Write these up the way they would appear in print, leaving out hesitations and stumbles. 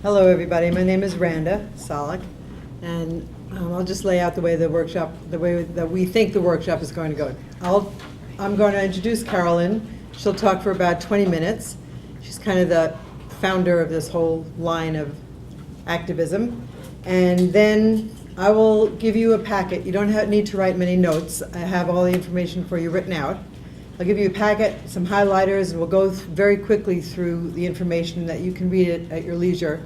Hello, everybody. My name is Randa Solek, and I'll just lay out the way that we think the workshop is going to go. I'm going to introduce Carolyn. She'll talk for about 20 minutes. She's kind of the founder of this whole line of activism. And then I will give you a packet. You don't need to write many notes. I have all the information for you written out. I'll give you a packet, some highlighters, and we'll go very quickly through the information that you can read it at your leisure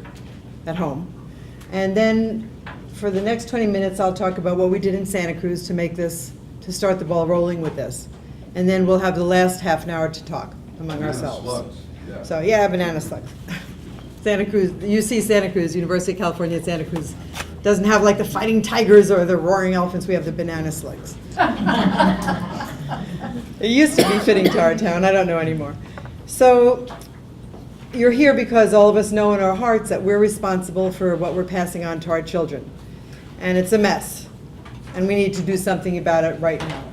at home. And then for the next 20 minutes, I'll talk about what we did in Santa Cruz to start the ball rolling with this. And then we'll have the last half an hour to talk among ourselves. Slugs. Yeah. So yeah, banana slugs. Santa Cruz, UC Santa Cruz, University of California at Santa Cruz, doesn't have like the fighting tigers or the roaring elephants. We have the banana slugs. It used to be fitting to our town. I don't know anymore. So you're here because all of us know in our hearts that we're responsible for what we're passing on to our children. And it's a mess. And we need to do something about it right now.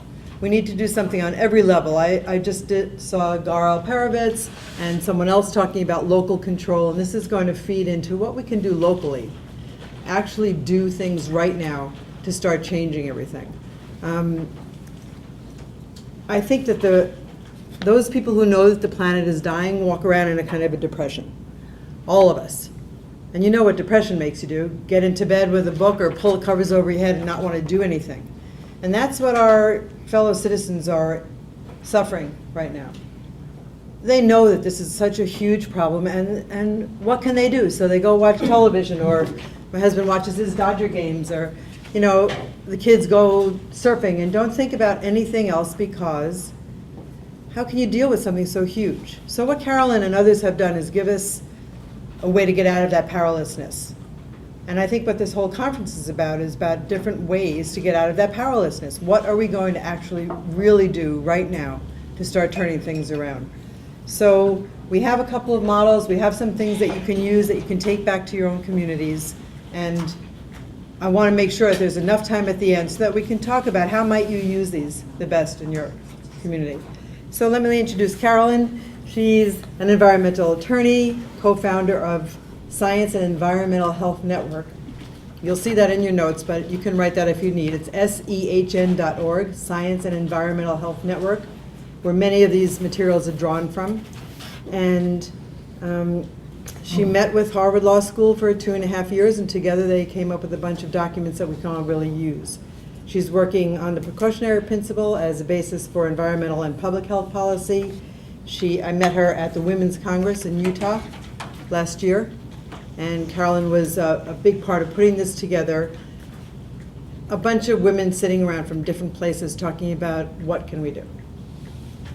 We need to do something on every level. I just saw Garal Paravitz and someone else talking about local control, and this is going to feed into what we can do locally. Actually do things right now to start changing everything. I think that those people who know that the planet is dying walk around in a kind of a depression. All of us. And you know what depression makes you do. Get into bed with a book or pull the covers over your head and not want to do anything. And that's what our fellow citizens are suffering right now. They know that this is such a huge problem, and what can they do? So they go watch television, or my husband watches his Dodger games, or the kids go surfing and don't think about anything else, because how can you deal with something so huge? So what Carolyn and others have done is give us a way to get out of that powerlessness. And I think what this whole conference is about different ways to get out of that powerlessness. What are we going to actually really do right now to start turning things around? So we have a couple of models. We have some things that you can use that you can take back to your own communities. And I want to make sure that there's enough time at the end so that we can talk about how might you use these the best in your community. So let me introduce Carolyn. She's an environmental attorney, co-founder of Science and Environmental Health Network. You'll see that in your notes, but you can write that if you need. It's SEHN.org, Science and Environmental Health Network, where many of these materials are drawn from. And she met with Harvard Law School for 2.5 years, and together they came up with a bunch of documents that we can all really use. She's working on the precautionary principle as a basis for environmental and public health policy. I met her at the Women's Congress in Utah last year, and Carolyn was a big part of putting this together. A bunch of women sitting around from different places talking about what can we do.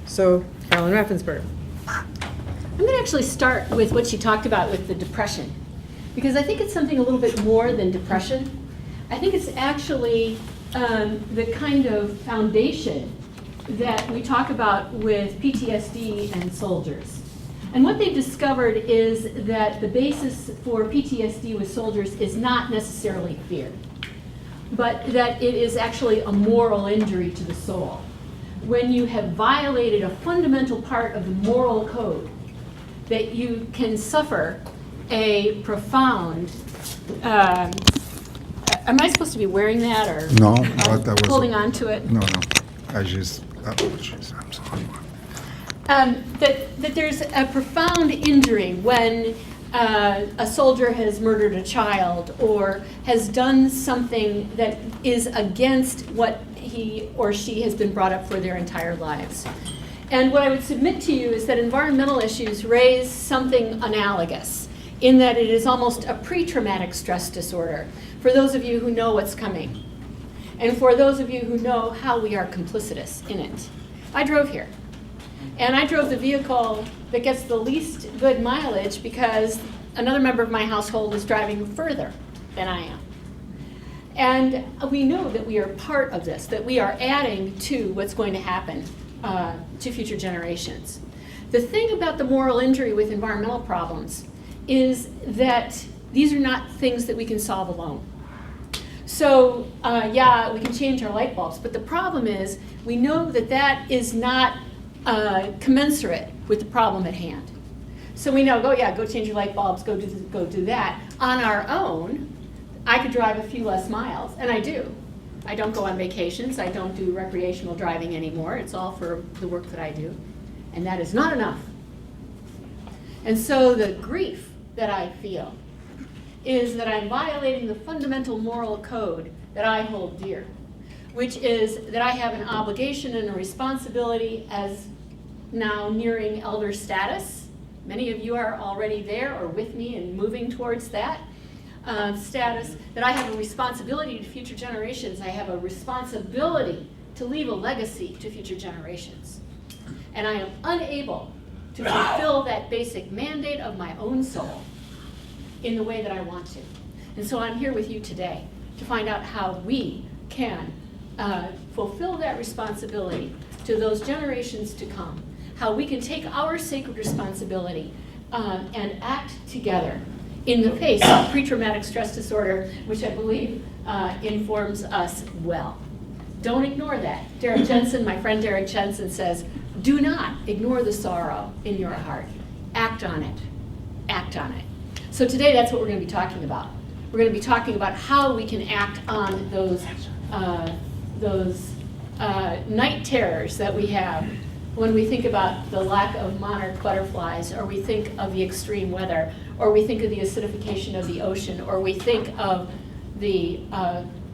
So, Carolyn Raffensperger. I'm going to actually start with what she talked about with the depression, because I think it's something a little bit more than depression. I think it's actually the kind of foundation that we talk about with PTSD and soldiers. And what they've discovered is that the basis for PTSD with soldiers is not necessarily fear, but that it is actually a moral injury to the soul. When you have violated a fundamental part of the moral code, that you can suffer a profound, am I supposed to be wearing that, or No, that was holding on to it? No. I just, I'm sorry. That there's a profound injury when a soldier has murdered a child or has done something that is against what he or she has been brought up for their entire lives. And what I would submit to you is that environmental issues raise something analogous, in that it is almost a pre-traumatic stress disorder, for those of you who know what's coming, and for those of you who know how we are complicitous in it. I drove here, and I drove the vehicle that gets the least good mileage because another member of my household is driving further than I am. And we know that we are part of this, that we are adding to what's going to happen to future generations. The thing about the moral injury with environmental problems is that these are not things that we can solve alone. So yeah, we can change our light bulbs, but the problem is we know that that is not commensurate with the problem at hand. So we know, go change your light bulbs, go do that. On our own, I could drive a few less miles, and I do. I don't go on vacations, I don't do recreational driving anymore. It's all for the work that I do. And that is not enough. And so the grief that I feel is that I'm violating the fundamental moral code that I hold dear, which is that I have an obligation and a responsibility as now nearing elder status. Many of you are already there or with me and moving towards that status, that I have a responsibility to future generations. I have a responsibility to leave a legacy to future generations. And I am unable to fulfill that basic mandate of my own soul in the way that I want to. And so I'm here with you today to find out how we can fulfill that responsibility to those generations to come, how we can take our sacred responsibility and act together in the face of pre-traumatic stress disorder, which I believe informs us well. Don't ignore that. Derek Jensen, my friend Derek Jensen says, do not ignore the sorrow in your heart. Act on it. Act on it. So today that's what we're going to be talking about. We're going to be talking about how we can act on those night terrors that we have when we think about the lack of monarch butterflies, or we think of the extreme weather, or we think of the acidification of the ocean, or we think of the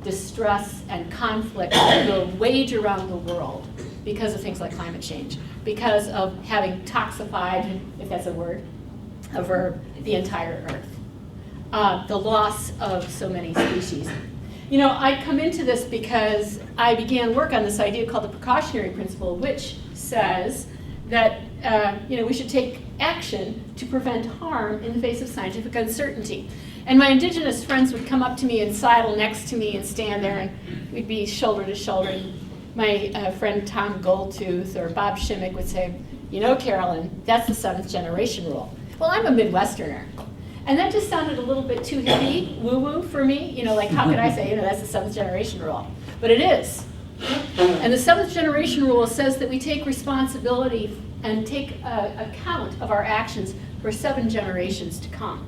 distress and conflict that will wage around the world because of things like climate change, because of having toxified, if that's a word, a verb, the entire earth, the loss of so many species. You know, I come into this because I began work on this idea called the precautionary principle, which says that we should take action to prevent harm in the face of scientific uncertainty. And my indigenous friends would come up to me and sidle next to me and stand there, and we'd be shoulder to shoulder. And my friend Tom Goldtooth or Bob Shimmick would say, you know, Carolyn, that's the 7th generation rule. Well, I'm a Midwesterner. And that just sounded a little bit too hippie, woo-woo for me. You know, like, how could I say, that's the 7th generation rule? But it is. And the 7th generation rule says that we take responsibility and take account of our actions for 7 generations to come.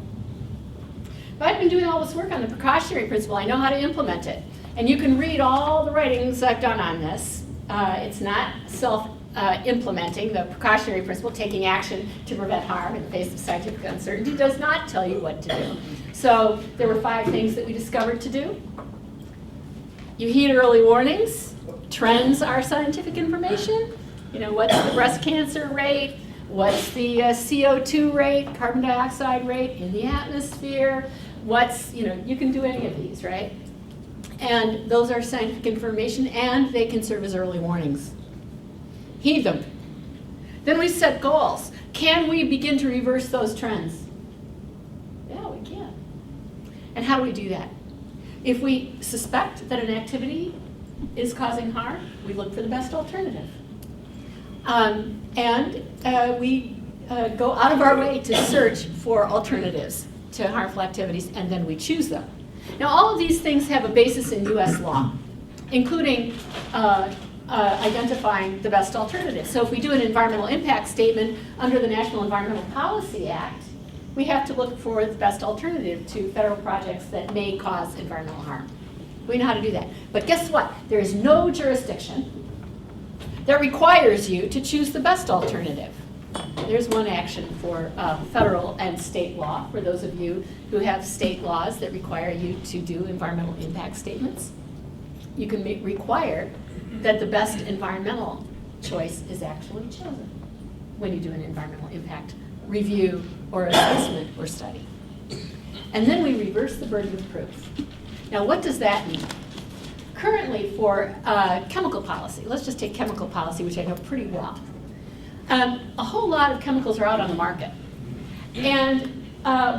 But I've been doing all this work on the precautionary principle. I know how to implement it. And you can read all the writings I've done on this. It's not self-implementing. The precautionary principle, taking action to prevent harm in the face of scientific uncertainty, does not tell you what to do. So there were 5 things that we discovered to do. You heed early warnings. Trends are scientific information. You know, what's the breast cancer rate? What's the CO2 rate, carbon dioxide rate in the atmosphere? What's, you can do any of these, right? And those are scientific information, and they can serve as early warnings. Heed them. Then we set goals. Can we begin to reverse those trends? Yeah, we can. And how do we do that? If we suspect that an activity is causing harm, we look for the best alternative. We go out of our way to search for alternatives to harmful activities, and then we choose them. Now, all of these things have a basis in U.S. law, including identifying the best alternative. So if we do an environmental impact statement under the National Environmental Policy Act, we have to look for the best alternative to federal projects that may cause environmental harm. We know how to do that. But guess what? There is no jurisdiction that requires you to choose the best alternative. There's one action for federal and state law, for those of you who have state laws that require you to do environmental impact statements. You can require that the best environmental choice is actually chosen when you do an environmental impact review or assessment or study. And then we reverse the burden of proof. Now, what does that mean? Currently, for chemical policy, let's just take chemical policy, which I know pretty well. A whole lot of chemicals are out on the market, and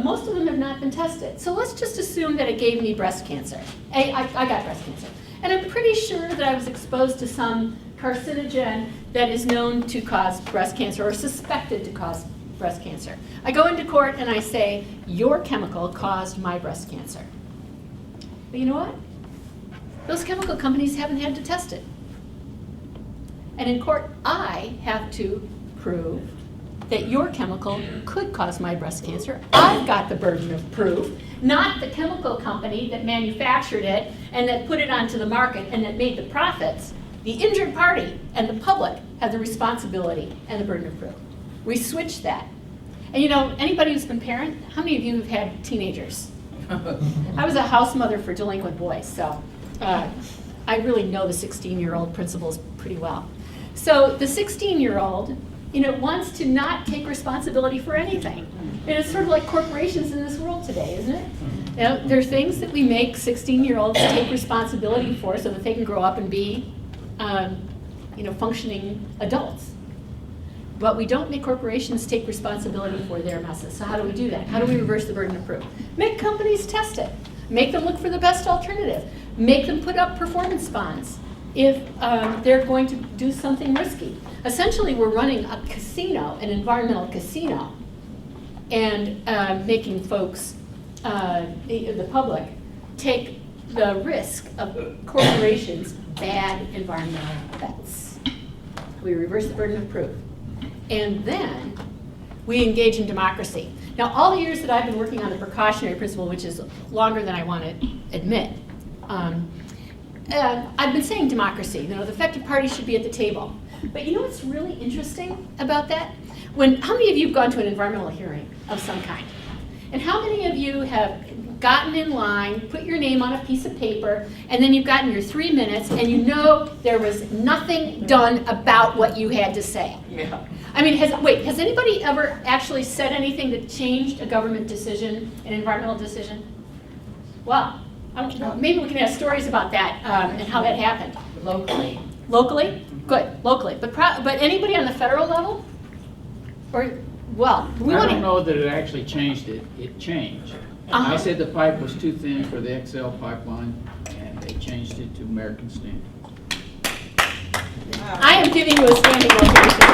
most of them have not been tested. So let's just assume that it gave me breast cancer. I got breast cancer, and I'm pretty sure that I was exposed to some carcinogen that is known to cause breast cancer or suspected to cause breast cancer. I go into court and I say, your chemical caused my breast cancer. But you know what? Those chemical companies haven't had to test it. And in court, I have to prove that your chemical could cause my breast cancer. I've got the burden of proof, not the chemical company that manufactured it and that put it onto the market and that made the profits. The injured party and the public have the responsibility and the burden of proof. We switched that. And you know, anybody who's been parent, how many of you have had teenagers? I was a house mother for delinquent boys, so I really know the 16-year-old principals pretty well. So the 16-year-old, you know, wants to not take responsibility for anything. And it's sort of like corporations in this world today, isn't it? You know, there are things that we make 16-year-olds take responsibility for so that they can grow up and be, you know, functioning adults. But we don't make corporations take responsibility for their messes. So how do we do that? How do we reverse the burden of proof? Make companies test it. Make them look for the best alternative. Make them put up performance bonds if they're going to do something risky. Essentially, we're running a casino, an environmental casino, and making folks, the public, take the risk of corporations' bad environmental bets. We reverse the burden of proof. And then we engage in democracy. Now, all the years that I've been working on the precautionary principle, which is longer than I want to admit, I've been saying democracy. You know, the affected parties should be at the table. But you know what's really interesting about that? How many of you have gone to an environmental hearing of some kind? And how many of you have gotten in line, put your name on a piece of paper, and then you've gotten your 3 minutes, and you know there was nothing done about what you had to say? Yeah. I mean, has anybody ever actually said anything that changed a government decision, an environmental decision? Well, maybe we can have stories about that and how that happened. Locally. Locally? Good, locally. But anybody on the federal level? Or, well, we I want don't to. know that it actually changed it. It changed. I said the pipe was too thin for the XL pipeline, and they changed it to American standard. I am giving you a standing ovation.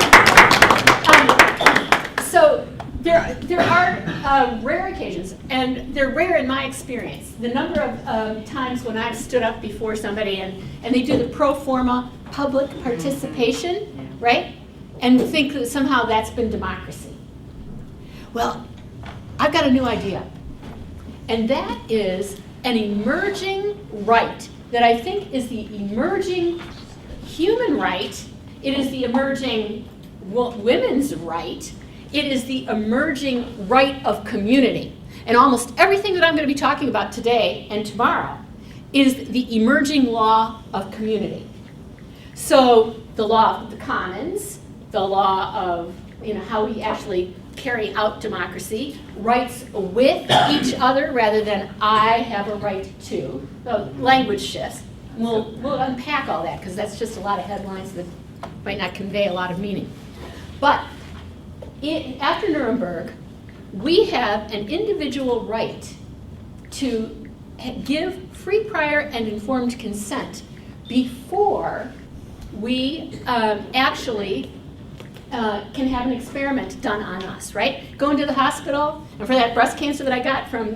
So there are rare occasions, and they're rare in my experience. The number of times when I've stood up before somebody and they do the pro forma public participation, right? And think that somehow that's been democracy. Well, I've got a new idea. And that is an emerging right that I think is the emerging human right. It is the emerging women's right. It is the emerging right of community. And almost everything that I'm going to be talking about today and tomorrow is the emerging law of community. So the law of the commons, the law of how we actually carry out democracy, rights with each other rather than I have a right to. So language shifts. We'll unpack all that because that's just a lot of headlines that might not convey a lot of meaning. But after Nuremberg, we have an individual right to give free, prior, and informed consent before we actually can have an experiment done on us, right? Going to the hospital, and for that breast cancer that I got from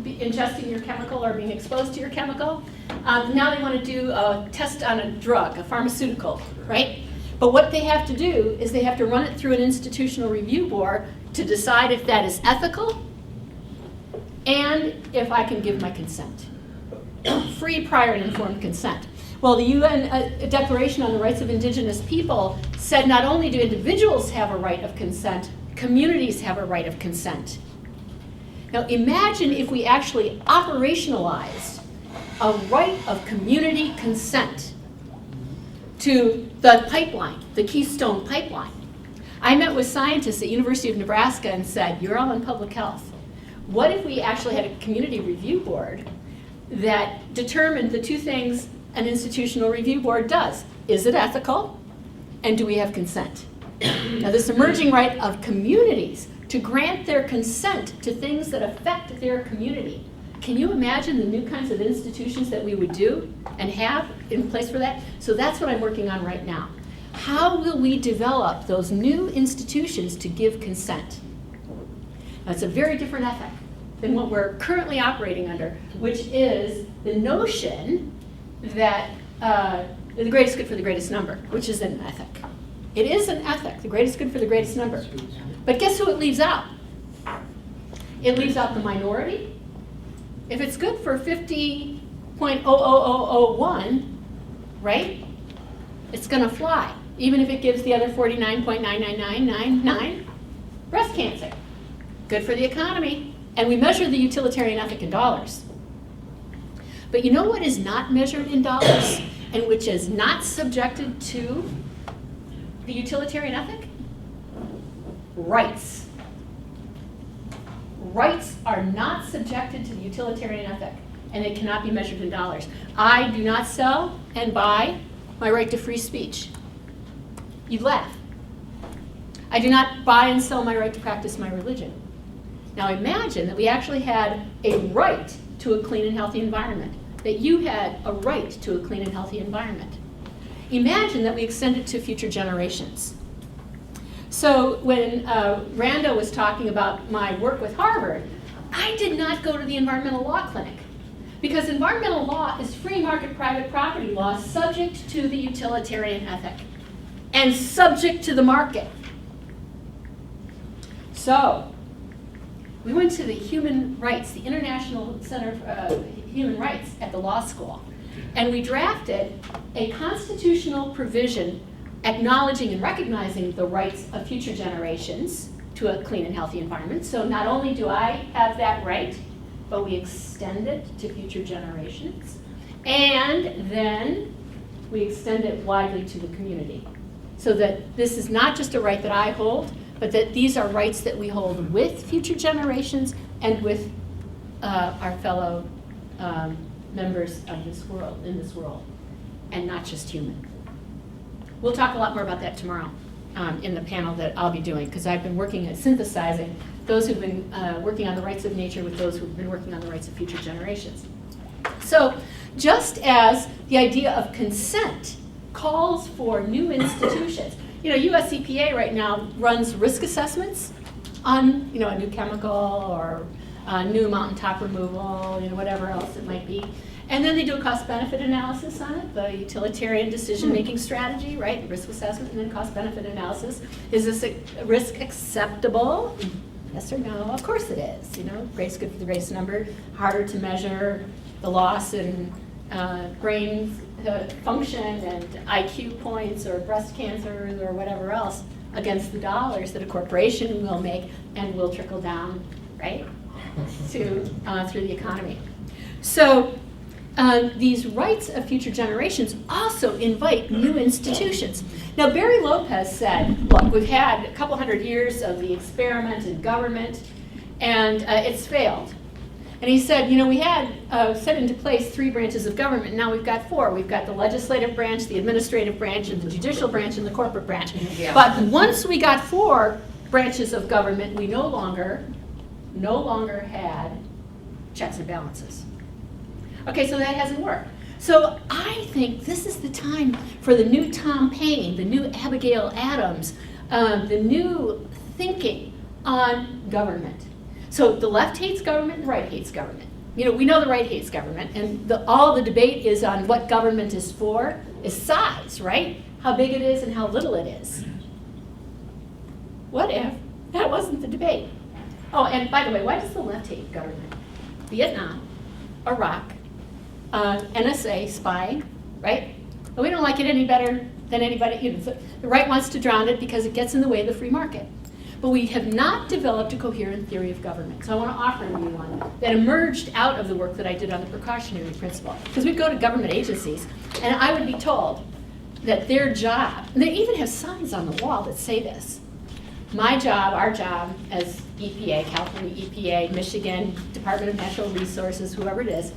ingesting your chemical or being exposed to your chemical, now they want to do a test on a drug, a pharmaceutical, right? But what they have to do is they have to run it through an institutional review board to decide if that is ethical and if I can give my consent. Free, prior, and informed consent. Well, the UN Declaration on the Rights of Indigenous People said not only do individuals have a right of consent, communities have a right of consent. Now imagine if we actually operationalized a right of community consent to the pipeline, the Keystone Pipeline. I met with scientists at University of Nebraska and said, you're all in public health. What if we actually had a community review board that determined the two things an institutional review board does? Is it ethical? And do we have consent? Now this emerging right of communities to grant their consent to things that affect their community. Can you imagine the new kinds of institutions that we would do and have in place for that? So that's what I'm working on right now. How will we develop those new institutions to give consent? Now, it's a very different ethic than what we're currently operating under, which is the notion that the greatest good for the greatest number, which is an ethic. It is an ethic, the greatest good for the greatest number. But guess who it leaves out? It leaves out the minority. If it's good for 50.00001, right, it's going to fly, even if it gives the other 49.99999 breast cancer. Good for the economy. And we measure the utilitarian ethic in dollars. But you know what is not measured in dollars and which is not subjected to the utilitarian ethic? Rights. Rights are not subjected to the utilitarian ethic, and they cannot be measured in dollars. I do not sell and buy my right to free speech. You laugh. I do not buy and sell my right to practice my religion. Now imagine that we actually had a right to a clean and healthy environment, that you had a right to a clean and healthy environment. Imagine that we extend it to future generations. So when Randa was talking about my work with Harvard, I did not go to the environmental law clinic, because environmental law is free market private property law subject to the utilitarian ethic and subject to the market. So we went to the human rights, the International Center for Human Rights at the law school, and we drafted a constitutional provision acknowledging and recognizing the rights of future generations to a clean and healthy environment. So not only do I have that right, but we extend it to future generations, and then we extend it widely to the community. So that this is not just a right that I hold, but that these are rights that we hold with future generations and with our fellow members of this world, in this world, and not just human. We'll talk a lot more about that tomorrow in the panel that I'll be doing, because I've been working at synthesizing those who've been working on the rights of nature with those who've been working on the rights of future generations. So just as the idea of consent calls for new institutions, US EPA right now runs risk assessments on a new chemical or new mountaintop removal, whatever else it might be. And then they do a cost-benefit analysis on it, the utilitarian decision-making strategy, right? Risk assessment and then cost-benefit analysis. Is this a risk acceptable? Yes or no? Of course it is. Greatest good for the greatest number. Harder to measure the loss in brain function and IQ points or breast cancers or whatever else against the dollars that a corporation will make and will trickle down, right, to through the economy. So these rights of future generations also invite new institutions. Now, Barry Lopez said, look, we've had a couple hundred years of the experiment in government, and it's failed. And he said, we had set into place 3 branches of government. Now we've got 4. We've got the legislative branch, the administrative branch, and the judicial branch, and the corporate branch. Yeah. But once we got 4 branches of government, we no longer had checks and balances. Okay, so that hasn't worked. So I think this is the time for the new Tom Paine, the new Abigail Adams, the new thinking on government. So the left hates government, and the right hates government. We know the right hates government, and all the debate is on what government is for, is size, right? How big it is and how little it is. What if that wasn't the debate? Oh, and by the way, why does the left hate government? Vietnam, Iraq, NSA spying, right? But we don't like it any better than anybody. The right wants to drown it because it gets in the way of the free market. But we have not developed a coherent theory of government. So I want to offer you one that emerged out of the work that I did on the precautionary principle. Because we'd go to government agencies, and I would be told that their job, and they even have signs on the wall that say this, my job, our job as EPA, California EPA, Michigan, Department of Natural Resources, whoever it is,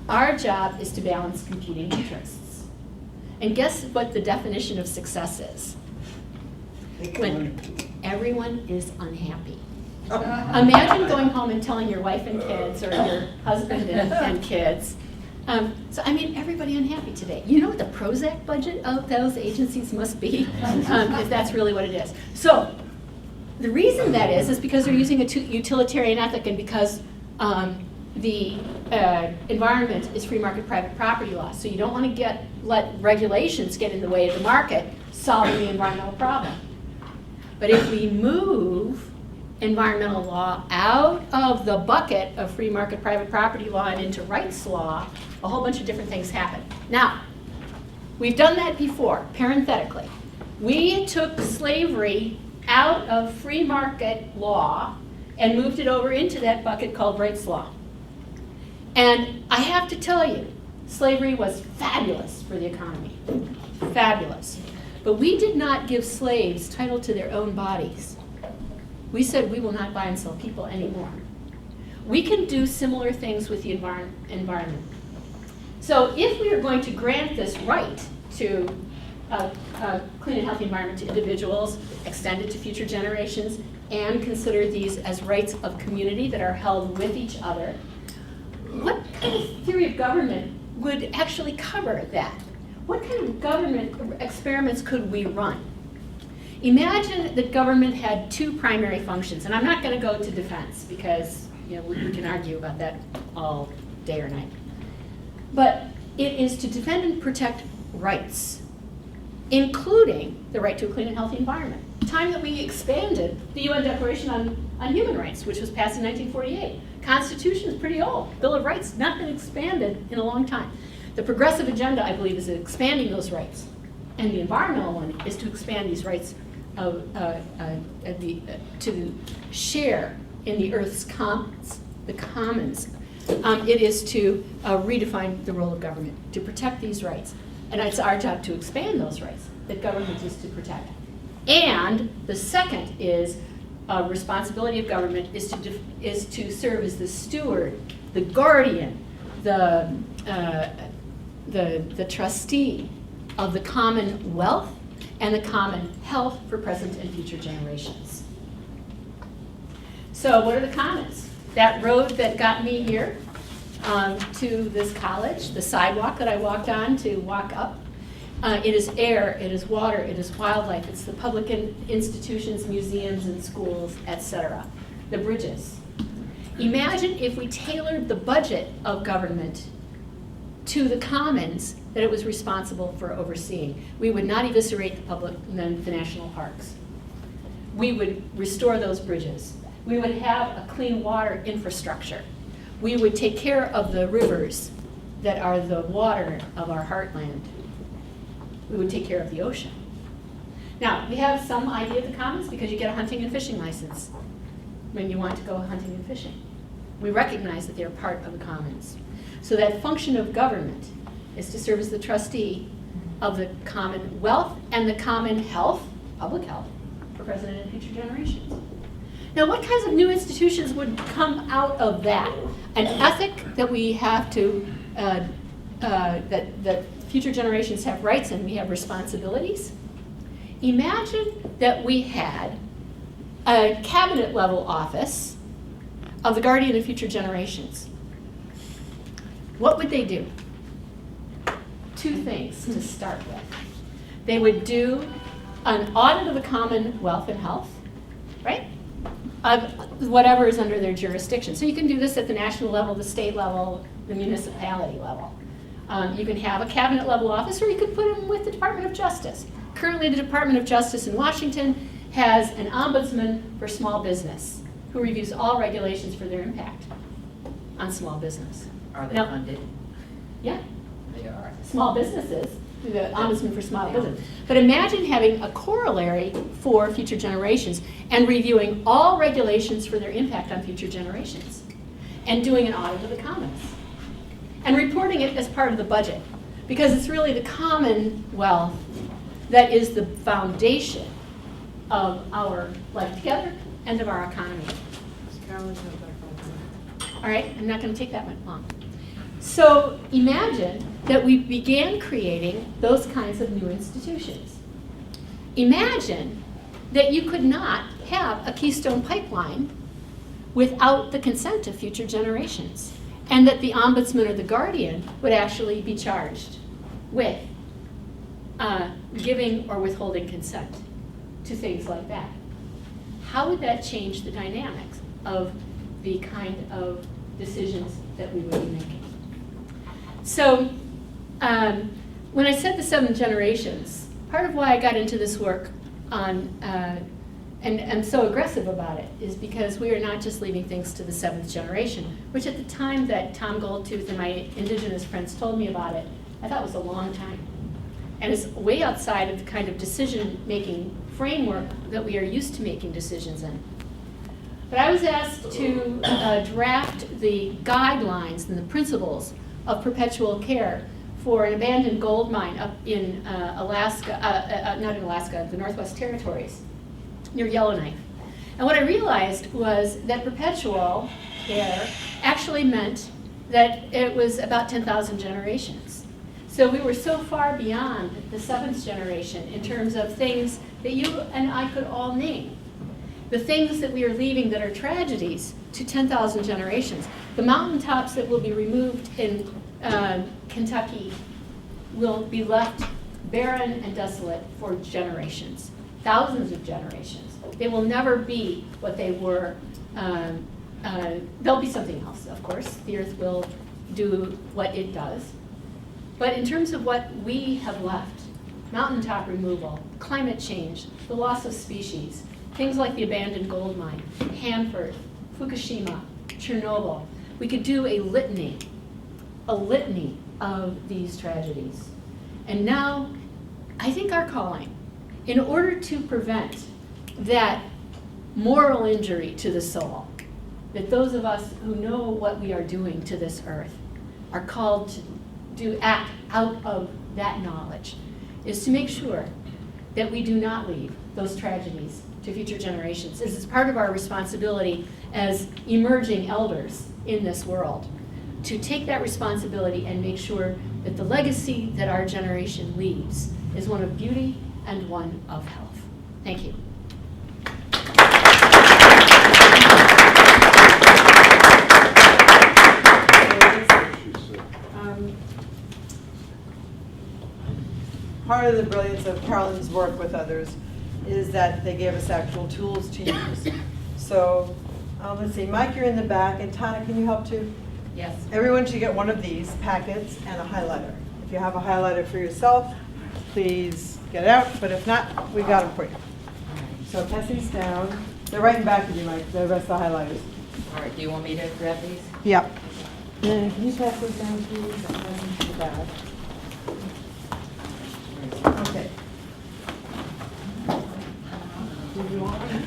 our job is to balance competing interests. And guess what the definition of success is? When everyone is unhappy. Imagine going home and telling your wife and kids or your husband and kids, everybody unhappy today. You know what the Prozac budget of those agencies must be, if that's really what it is. So the reason that is because they're using a utilitarian ethic, and because the environment is free market private property law. So you don't want to let regulations get in the way of the market, solving the environmental problem. But if we move environmental law out of the bucket of free market private property law and into rights law, a whole bunch of different things happen. Now, we've done that before, parenthetically. We took slavery out of free market law and moved it over into that bucket called rights law. And I have to tell you, slavery was fabulous for the economy, fabulous. But we did not give slaves title to their own bodies. We said we will not buy and sell people anymore. We can do similar things with the environment. So if we are going to grant this right to a clean and healthy environment to individuals, extend it to future generations, and consider these as rights of community that are held with each other, what kind of theory of government would actually cover that? What kind of government experiments could we run? Imagine that government had two primary functions, and I'm not going to go to defense because we can argue about that all day or night. But it is to defend and protect rights, including the right to a clean and healthy environment. The time that we expanded the UN Declaration on Human Rights, which was passed in 1948. Constitution is pretty old. Bill of Rights not been expanded in a long time. The progressive agenda, I believe, is expanding those rights. And the environmental one is to expand these rights to share in the Earth's commons, the commons. It is to redefine the role of government, to protect these rights. And it's our job to expand those rights that government is to protect. And the second is responsibility of government is to serve as the steward, the guardian, the trustee of the common wealth and the common health for present and future generations. So what are the commons? That road that got me here to this college, the sidewalk that I walked on to walk up, it is air, it is water, it is wildlife, it's the public institutions, museums and schools, etc. The bridges. Imagine if we tailored the budget of government to the commons that it was responsible for overseeing. We would not eviscerate the public and the national parks. We would restore those bridges. We would have a clean water infrastructure. We would take care of the rivers that are the water of our heartland. We would take care of the ocean. Now, we have some idea of the commons because you get a hunting and fishing license when you want to go hunting and fishing. We recognize that they're part of the commons. So that function of government is to serve as the trustee of the common wealth and the common health, public health, for present and future generations. Now, what kinds of new institutions would come out of that? An ethic that we have to, that future generations have rights and we have responsibilities. Imagine that we had a cabinet level office of the guardian of future generations. What would they do? Two things to start with. They would do an audit of the common wealth and health, right? Of whatever is under their jurisdiction. So you can do this at the national level, the state level, the municipality level. You can have a cabinet level office, or you could put them with the Department of Justice. Currently, the Department of Justice in Washington has an ombudsman for small business who reviews all regulations for their impact on small business. Are they Now- funded? Yeah, They are. small businesses, the ombudsman for small business. But imagine having a corollary for future generations and reviewing all regulations for their impact on future generations and doing an audit of the commons and reporting it as part of the budget, because it's really the commonwealth that is the foundation of our life together and of our economy. All right, I'm not going to take that much long. So imagine that we began creating those kinds of new institutions. Imagine that you could not have a Keystone Pipeline without the consent of future generations, and that the ombudsman or the guardian would actually be charged with giving or withholding consent to things like that. How would that change the dynamics of the kind of decisions that we would be making? So when I said the 7 generations, part of why I got into this work on, and am so aggressive about it, is because we are not just leaving things to the 7th generation, which at the time that Tom Goldtooth and my indigenous friends told me about it, I thought was a long time. And it's way outside of the kind of decision-making framework that we are used to making decisions in. But I was asked to draft the guidelines and the principles of perpetual care for an abandoned gold mine up in Alaska, not in Alaska, the Northwest Territories, near Yellowknife. And what I realized was that perpetual care actually meant that it was about 10,000 generations. So we were so far beyond the 7th generation in terms of things that you and I could all name. The things that we are leaving that are tragedies to 10,000 generations. The mountaintops that will be removed in Kentucky will be left barren and desolate for generations, thousands of generations. They will never be what they were. They'll be something else, of course. The earth will do what it does. But in terms of what we have left, mountaintop removal, climate change, the loss of species, things like the abandoned gold mine, Hanford, Fukushima, Chernobyl, we could do a litany of these tragedies. And now, I think our calling, in order to prevent that moral injury to the soul, that those of us who know what we are doing to this earth are called to act out of that knowledge, is to make sure that we do not leave those tragedies to future generations. This is part of our responsibility as emerging elders in this world, to take that responsibility and make sure that the legacy that our generation leaves is one of beauty and one of health. Thank you. Part of the brilliance of Carolyn's work with others is that they gave us actual tools to use. So let's see, Mike, you're in the back, and Tana, can you help too? Yes. Everyone should get one of these packets and a highlighter. If you have a highlighter for yourself, please get it out, but if not, we got them for you. So pass these down. They're right in back of you, Mike, the rest of the highlighters. All right, do you want me to grab these? Yep. Then can you pass those down, please? And pass them to the back. Okay. Did you want one?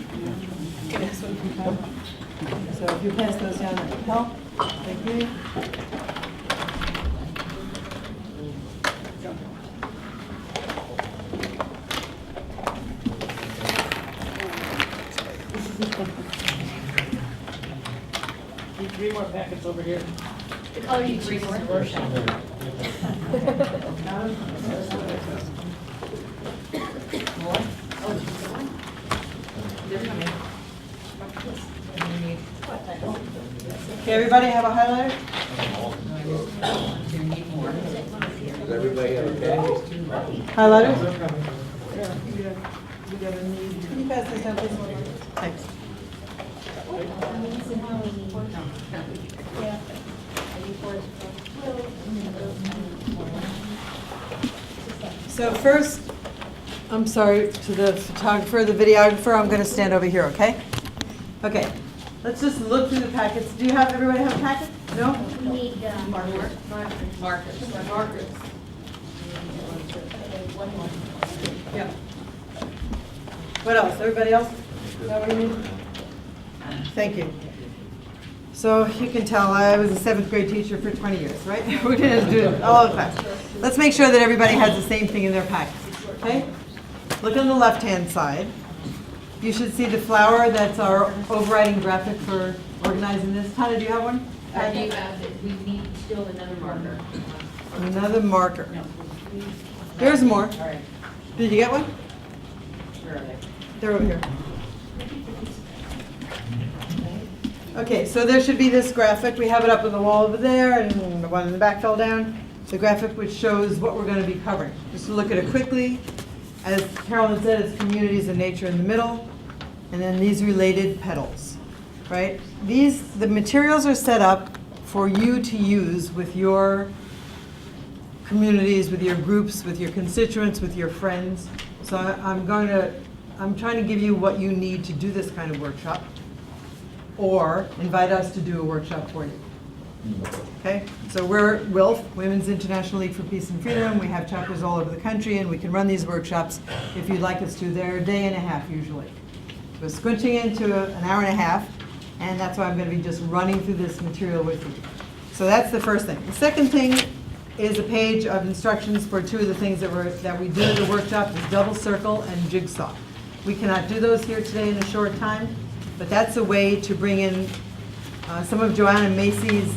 Yes, one can come. So if you pass those down, that would help. Thank you. Need 3 more packets over here. Oh, you three more? Okay, everybody have a highlighter? Is everybody okay? Highlighters? Can you pass this down, please? Thanks. So first, I'm sorry to the photographer, the videographer, I'm going to stand over here, okay? Okay, let's just look through the packets. Do you have, everybody have a packet? No? We need markers. Markers. Yeah. What else? Everybody else? Is that what you need? Thank you. So you can tell I was a 7th grade teacher for 20 years, right? We're going to do it all the class. Let's make sure that everybody has the same thing in their packets, okay? Look on the left-hand side. You should see the flower. That's our overriding graphic for organizing this. Tana, do you have one? Do you have it? We need still another marker. Another marker. There's more. All right, Did you get one? where are they? They're over here. Okay, so there should be this graphic. We have it up on the wall over there, and the one in the back fell down. The graphic which shows what we're going to be covering. Just to look at it quickly. As Carolyn said, it's communities and nature in the middle, and then these related petals, right? The materials are set up for you to use with your communities, with your groups, with your constituents, with your friends. So I'm trying to give you what you need to do this kind of workshop, or invite us to do a workshop for you. Okay, so we're WILF, Women's International League for Peace and Freedom. We have chapters all over the country, and we can run these workshops if you'd like us to. They're a day and a half usually. So squinching into an hour and a half, and that's why I'm going to be just running through this material with you. So that's the first thing. The second thing is a page of instructions for two of the things that we do in the workshop, is double circle and jigsaw. We cannot do those here today in a short time, but that's a way to bring in some of Joanna Macy's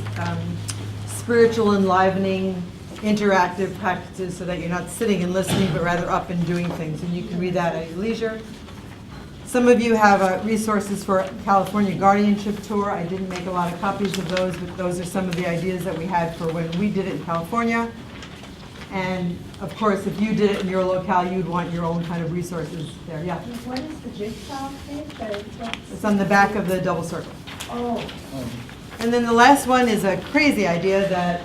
spiritual enlivening, interactive practices, so that you're not sitting and listening, but rather up and doing things. And you can read that at your leisure. Some of you have resources for California Guardianship Tour. I didn't make a lot of copies of those, but those are some of the ideas that we had for when we did it in California. And of course, if you did it in your locale, you'd want your own kind of resources there. Yeah? What is the jigsaw page? It's on the back of the double circle. Oh, And then the last one is a crazy idea that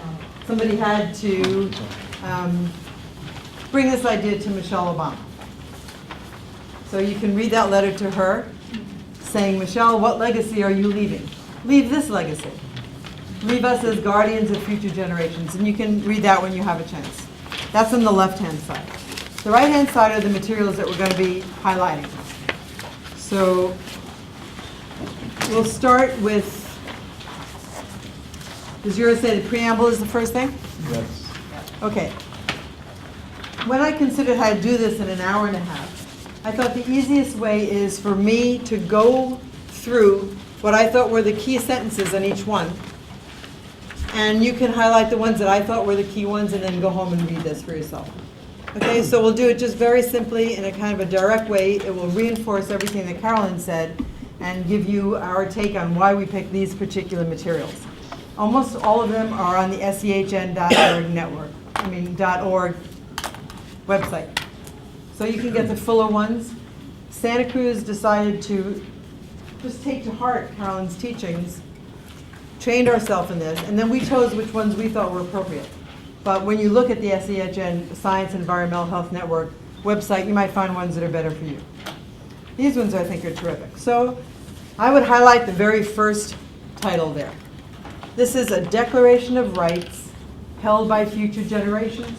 somebody had to bring this idea to Michelle Obama. So you can read that letter to her saying, Michelle, what legacy are you leaving? Leave this legacy. Leave us as guardians of future generations. And you can read that when you have a chance. That's on the left-hand side. The right-hand side are the materials that we're going to be highlighting. So we'll start with, does yours say the preamble is the first thing? Yes. Okay. When I considered how to do this in an hour and a half, I thought the easiest way is for me to go through what I thought were the key sentences on each one. And you can highlight the ones that I thought were the key ones and then go home and read this for yourself. Okay, so we'll do it just very simply in a kind of a direct way. It will reinforce everything that Carolyn said and give you our take on why we picked these particular materials. Almost all of them are on the SEHN.org network, .org website. So you can get the fuller ones. Santa Cruz decided to just take to heart Carolyn's teachings, trained ourselves in this, and then we chose which ones we thought were appropriate. But when you look at the SEHN, Science and Environmental Health Network website, you might find ones that are better for you. These ones I think are terrific. So I would highlight the very first title there. This is a Declaration of Rights held by future generations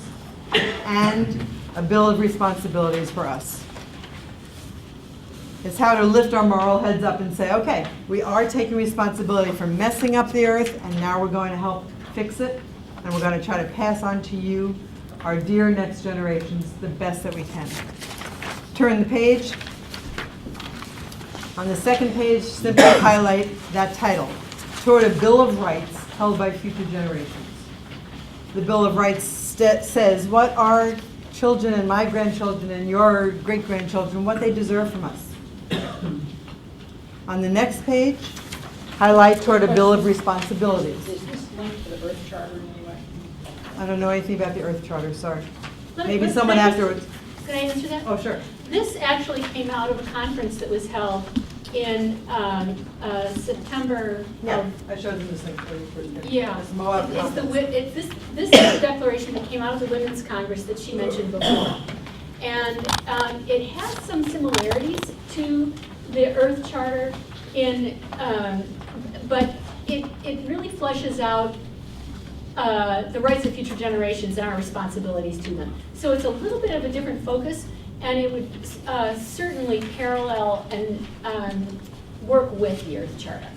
and a Bill of Responsibilities for us. It's how to lift our moral heads up and say, okay, we are taking responsibility for messing up the earth, and now we're going to help fix it, and we're going to try to pass on to you, our dear next generations, the best that we can. Turn the page. On the second page, simply highlight that title, Toward a Bill of Rights Held by Future Generations. The Bill of Rights says what our children and my grandchildren and your great-grandchildren, what they deserve from us. On the next page, highlight Toward a Bill of Responsibilities. is this linked to the Earth Charter in any way? I don't know anything about the Earth Charter, sorry. Let- Maybe let- someone can I just- afterwards. Can I answer that? Oh, sure. This actually came out of a conference that was held in September Yeah, of, I showed them this thing for you first. yeah. It's Moab It's the, Conference. this is the declaration that came out of the Women's Congress that she mentioned before. And it has some similarities to the Earth Charter but it really fleshes out the rights of future generations and our responsibilities to them. So it's a little bit of a different focus, and it would certainly parallel and work with the Earth Charter.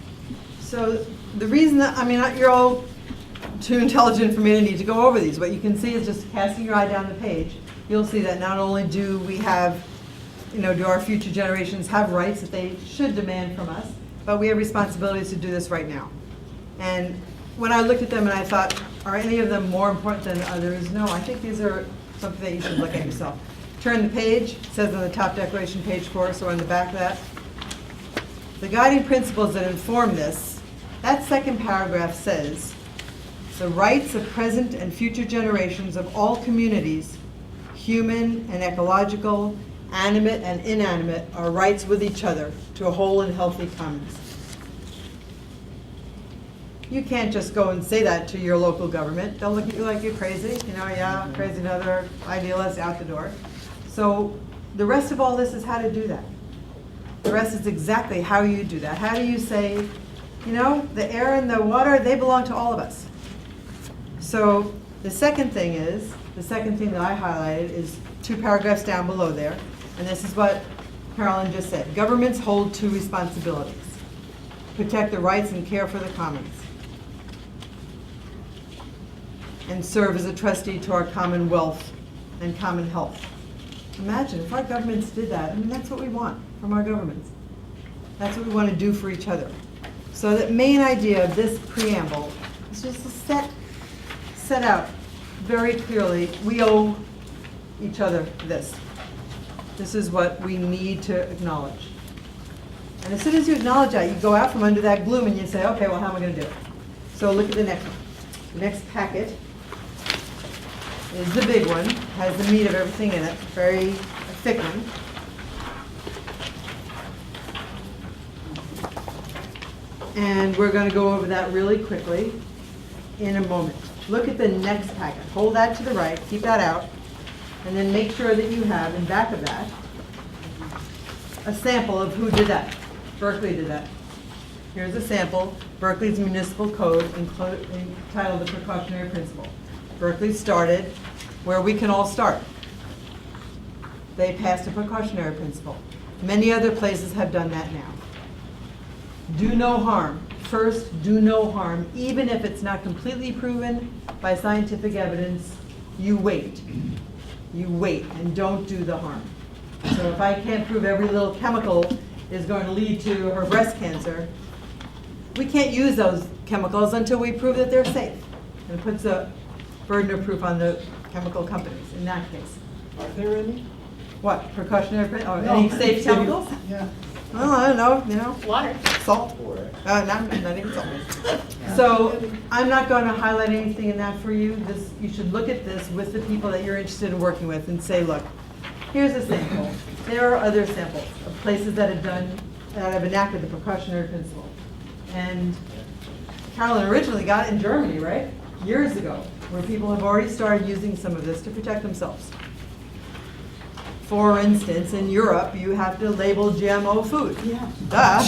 So the reason that, you're all too intelligent for me to need to go over these. What you can see is just casting your eye down the page. You'll see that not only do we have, do our future generations have rights that they should demand from us, but we have responsibilities to do this right now. And when I looked at them and I thought, are any of them more important than others? No, I think these are something that you should look at yourself. Turn the page, it says on the top declaration, page 4, so on the back of that. The guiding principles that inform this, that second paragraph says, the rights of present and future generations of all communities, human and ecological, animate and inanimate, are rights with each other to a whole and healthy commons. You can't just go and say that to your local government. They'll look at you like you're crazy, yeah, crazy, another idealist out the door. So the rest of all this is how to do that. The rest is exactly how you do that. How do you say, the air and the water, they belong to all of us. So the second thing that I highlighted is 2 paragraphs down below there. And this is what Carolyn just said. Governments hold 2 responsibilities. Protect the rights and care for the commons. And serve as a trustee to our common wealth and common health. Imagine if our governments did that. That's what we want from our governments. That's what we want to do for each other. So the main idea of this preamble is just to set out very clearly, we owe each other this. This is what we need to acknowledge. And as soon as you acknowledge that, you go out from under that gloom and you say, okay, well, how am I going to do it? So look at the next one. The next packet is the big one, has the meat of everything in it, very thick one. And we're going to go over that really quickly in a moment. Look at the next packet. Hold that to the right, keep that out, and then make sure that you have, in back of that, a sample of who did that. Berkeley did that. Here's a sample, Berkeley's municipal code entitled The Precautionary Principle. Berkeley started where we can all start. They passed a precautionary principle. Many other places have done that now. Do no harm. First, do no harm. Even if it's not completely proven by scientific evidence, you wait. You wait and don't do the harm. So if I can't prove every little chemical is going to lead to her breast cancer, we can't use those chemicals until we prove that they're safe. And it puts a burden of proof on the chemical companies in that case. Are there any? What, precautionary, any safe chemicals? Yeah. Well, I don't know, Water. salt. Not even salt. So I'm not going to highlight anything in that for you. You should look at this with the people that you're interested in working with and say, look, here's a sample. There are other samples of places that have enacted the precautionary principle. And Carolyn originally got it in Germany, right? Years ago, where people have already started using some of this to protect themselves. For instance, in Europe, you have to label GMO food. Yeah. Duh.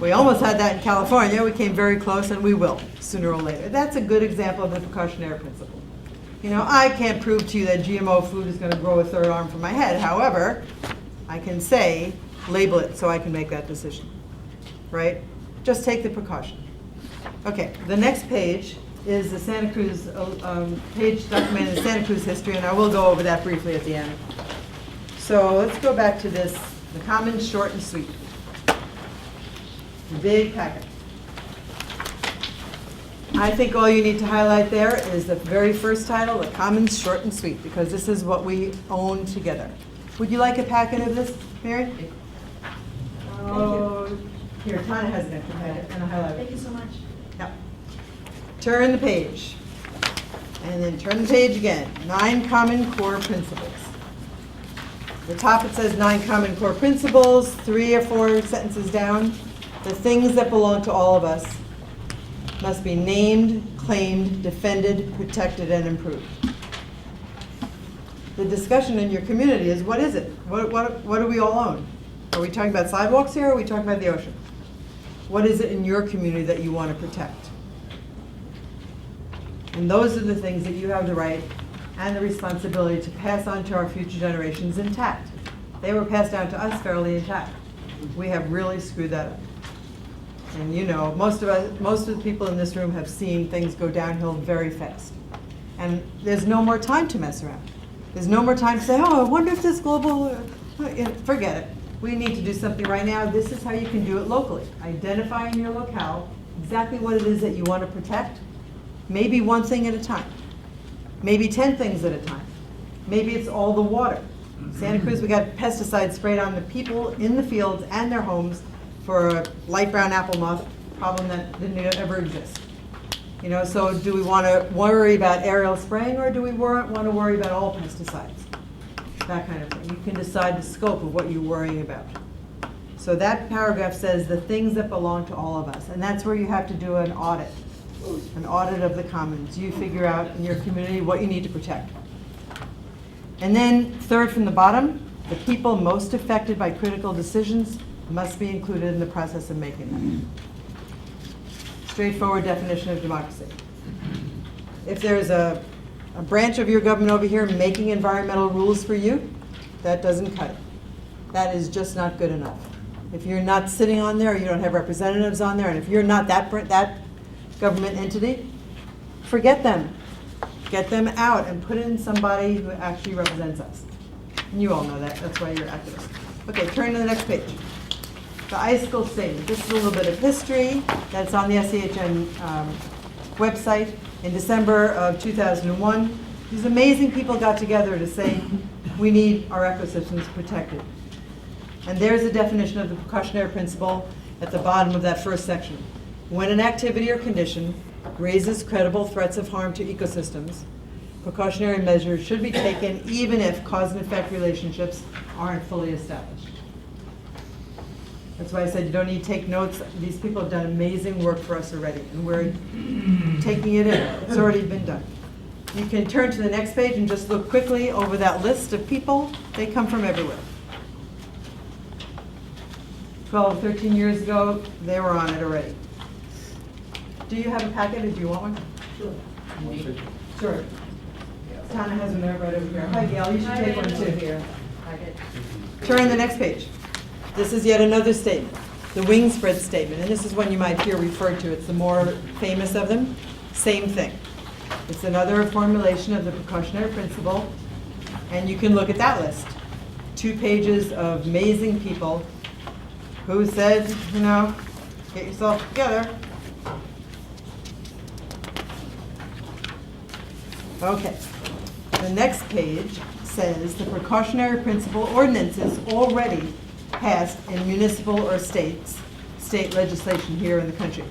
We almost had that in California. We came very close, and we will, sooner or later. That's a good example of the precautionary principle. I can't prove to you that GMO food is going to grow a third arm from my head. However, I can say, label it so I can make that decision, right? Just take the precaution. Okay, the next page is the Santa Cruz, page documenting the Santa Cruz history, and I will go over that briefly at the end. So let's go back to this, the Commons short and sweet. Big packet. I think all you need to highlight there is the very first title, the Commons short and sweet, because this is what we own together. Would you like a packet of this, Mary? Oh, here, Tana has an extra packet, and I'll highlight it. Thank you so much. Yep. Turn the page. And then turn the page again. 9 common core principles. At the top it says 9 common core principles, 3 or 4 sentences down. The things that belong to all of us must be named, claimed, defended, protected, and improved. The discussion in your community is, what is it? What do we all own? Are we talking about sidewalks here, or are we talking about the ocean? What is it in your community that you want to protect? And those are the things that you have the right and the responsibility to pass on to our future generations intact. They were passed down to us fairly intact. We have really screwed that up. And most of the people in this room have seen things go downhill very fast. And there's no more time to mess around. There's no more time to say, oh, I wonder if this global, forget it. We need to do something right now. This is how you can do it locally. Identify in your locale exactly what it is that you want to protect. Maybe one thing at a time. Maybe 10 things at a time. Maybe it's all the water. Santa Cruz, we got pesticides sprayed on the people in the fields and their homes for a light brown apple moth problem that didn't ever exist. So do we want to worry about aerial spraying, or do we want to worry about all pesticides? That kind of thing. You can decide the scope of what you're worrying about. So that paragraph says the things that belong to all of us, and that's where you have to do an audit. An audit of the commons. You figure out in your community what you need to protect. And then third from the bottom, the people most affected by critical decisions must be included in the process of making them. Straightforward definition of democracy. If there's a branch of your government over here making environmental rules for you, that doesn't cut it. That is just not good enough. If you're not sitting on there, or you don't have representatives on there, and if you're not that government entity, forget them. Get them out and put in somebody who actually represents us. And you all know that. That's why you're activists. Okay, turn to the next page. The ISCL statement. This is a little bit of history that's on the SEHN website. In December of 2001, these amazing people got together to say, we need our ecosystems protected. And there's a definition of the precautionary principle at the bottom of that first section. When an activity or condition raises credible threats of harm to ecosystems, precautionary measures should be taken even if cause and effect relationships aren't fully established. That's why I said you don't need to take notes. These people have done amazing work for us already, and we're taking it in. It's already been done. You can turn to the next page and just look quickly over that list of people. They come from everywhere. 12, 13 years ago, they were on it already. Do you have a packet, or do you want one? Sure. Sure. Tana has one right over here. Hi, Gail, you should take one too. Here. Turn to the next page. This is yet another statement, the wing spread statement, and this is one you might hear referred to. It's the more famous of them. Same thing. It's another formulation of the precautionary principle, and you can look at that list. 2 pages of amazing people who said, you know, get yourself together. Okay. The next page says the precautionary principle ordinances already passed in municipal or state legislation here in the country.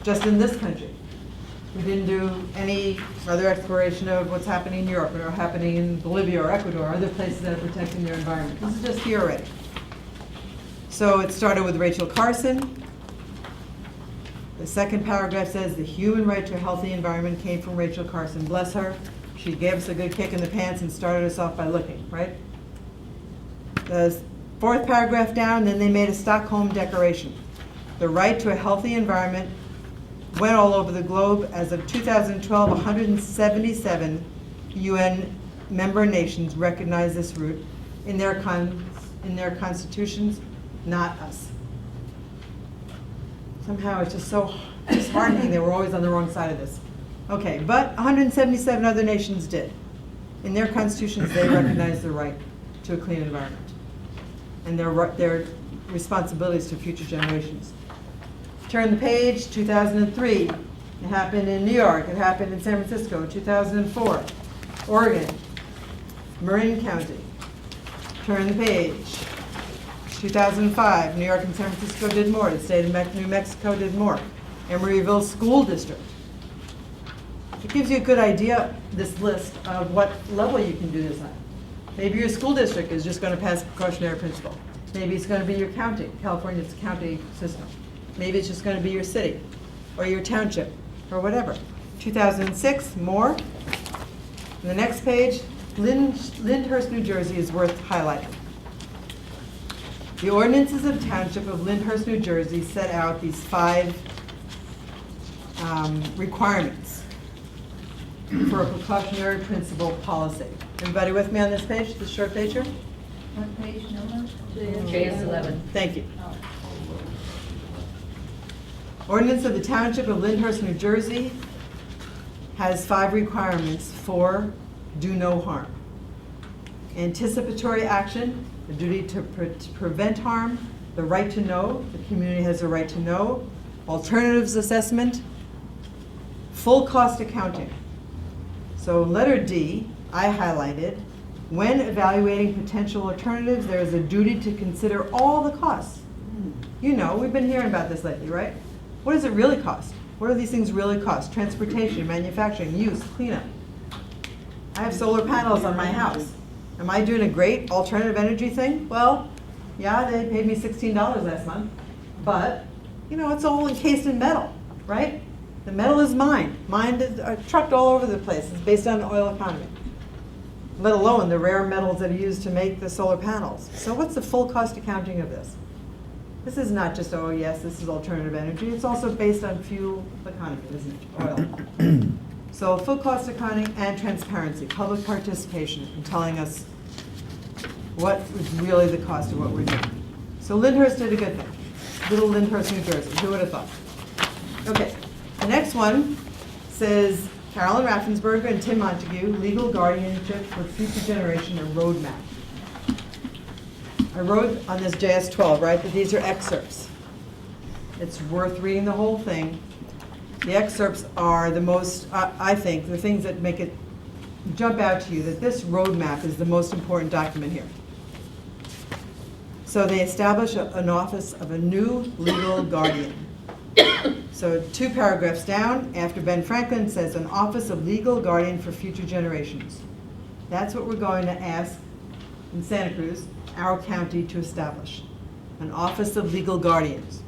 Just in this country. We didn't do any other exploration of what's happening in Europe or happening in Bolivia or Ecuador or other places that are protecting their environment. This is just here already. So it started with Rachel Carson. The second paragraph says the human right to a healthy environment came from Rachel Carson. Bless her. She gave us a good kick in the pants and started us off by looking, right? The fourth paragraph down, then they made a Stockholm Declaration. The right to a healthy environment went all over the globe. As of 2012, 177 UN member nations recognize this root in their constitutions, not us. Somehow it's just so disheartening that we're always on the wrong side of this. Okay, but 177 other nations did. In their constitutions, they recognize the right to a clean environment and their responsibilities to future generations. Turn the page, 2003. It happened in New York. It happened in San Francisco, 2004. Oregon, Marin County. Turn the page. 2005, New York and San Francisco did more. The state of New Mexico did more. Emeryville School District. It gives you a good idea, this list, of what level you can do this on. Maybe your school district is just going to pass precautionary principle. Maybe it's going to be your county. California's county system. Maybe it's just going to be your city or your township or whatever. 2006, more. And the next page, Lyndhurst, New Jersey is worth highlighting. The ordinances of Township of Lyndhurst, New Jersey set out these 5 requirements for a precautionary principle policy. Everybody with me on this page, this short page here? What page number? JS11. Thank you. Ordinance of the Township of Lyndhurst, New Jersey has 5 requirements for do no harm. Anticipatory action, the duty to prevent harm, the right to know, the community has a right to know, alternatives assessment, full cost accounting. So letter D, I highlighted, when evaluating potential alternatives, there is a duty to consider all the costs. You know, we've been hearing about this lately, right? What does it really cost? What do these things really cost? Transportation, manufacturing, use, cleanup. I have solar panels on my house. Am I doing a great alternative energy thing? Well, yeah, they paid me $16 last month, but you know, it's all encased in metal, right? The metal is mined. Mined is trucked all over the place. It's based on the oil economy, let alone the rare metals that are used to make the solar panels. So what's the full cost accounting of this? This is not just, oh yes, this is alternative energy. It's also based on fuel economy, isn't it? Oil. So full cost accounting and transparency, public participation in telling us what is really the cost of what we're doing. So Lyndhurst did a good thing. Little Lyndhurst, New Jersey. Who would have thought? Okay, the next one says Carolyn Raffensberger and Tim Montague, legal guardianship for future generation, a roadmap. I wrote on this JS12, right, that these are excerpts. It's worth reading the whole thing. The excerpts are the most, I think, the things that make it jump out to you, that this roadmap is the most important document here. So they establish an office of a new legal guardian. So 2 paragraphs down, after Ben Franklin says, an office of legal guardian for future generations. That's what we're going to ask in Santa Cruz, our county, to establish. An office of legal guardians.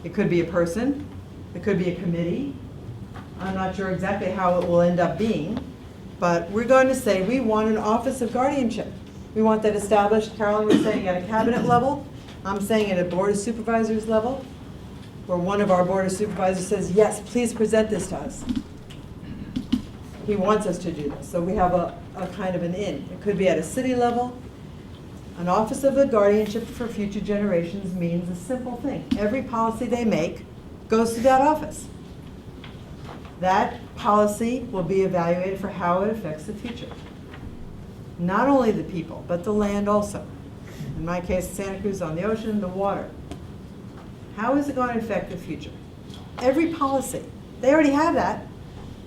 It could be a person, it could be a committee. I'm not sure exactly how it will end up being, but we're going to say we want an office of guardianship. We want that established. Carolyn was saying at a cabinet level. I'm saying at a board of supervisors level, where one of our board of supervisors says, yes, please present this to us. He wants us to do this. So we have a kind of an in. It could be at a city level. An office of the guardianship for future generations means a simple thing. Every policy they make goes to that office. That policy will be evaluated for how it affects the future. Not only the people, but the land also. In my case, Santa Cruz on the ocean, the water. How is it going to affect the future? Every policy. They already have that.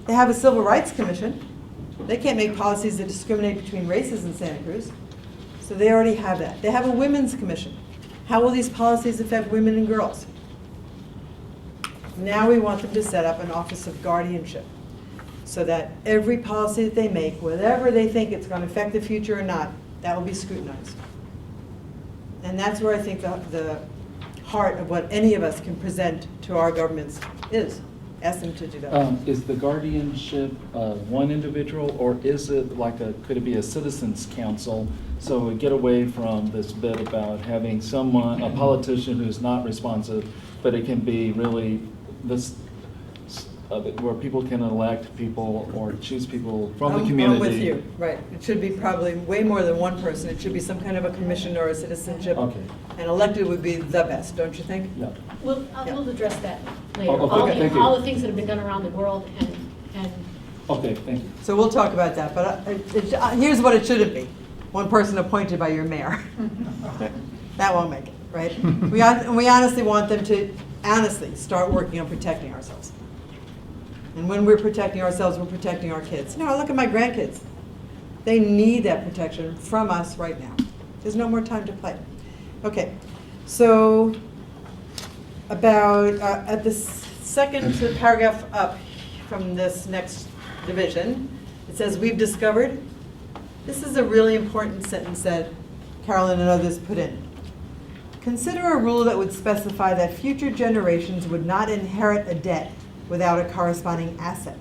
They have a Civil Rights Commission. They can't make policies that discriminate between races in Santa Cruz. So they already have that. They have a Women's Commission. How will these policies affect women and girls? Now we want them to set up an office of guardianship so that every policy that they make, whatever they think it's going to affect the future or not, that will be scrutinized. And that's where I think the heart of what any of us can present to our governments is. Ask them to do that. Is the guardianship one individual, or is it like could it be a citizens council? So we get away from this bit about having someone, a politician who's not responsive, but it can be really this, where people can elect people or choose people from the community. I'm with you, right. It should be probably way more than one person. It should be some kind of a commission or a citizenship. Okay. And elected would be the best, don't you think? Yeah. We'll address that later. Oh, okay, thank you. All the things that have been done around the world and Okay, thank you. So we'll talk about that, but here's what it shouldn't be. One person appointed by your mayor. That won't make it, right? We honestly want them to honestly start working on protecting ourselves. And when we're protecting ourselves, we're protecting our kids. You know, look at my grandkids. They need that protection from us right now. There's no more time to play. Okay, so about at the second paragraph up from this next division, it says, we've discovered. This is a really important sentence that Carolyn and others put in. Consider a rule that would specify that future generations would not inherit a debt without a corresponding asset.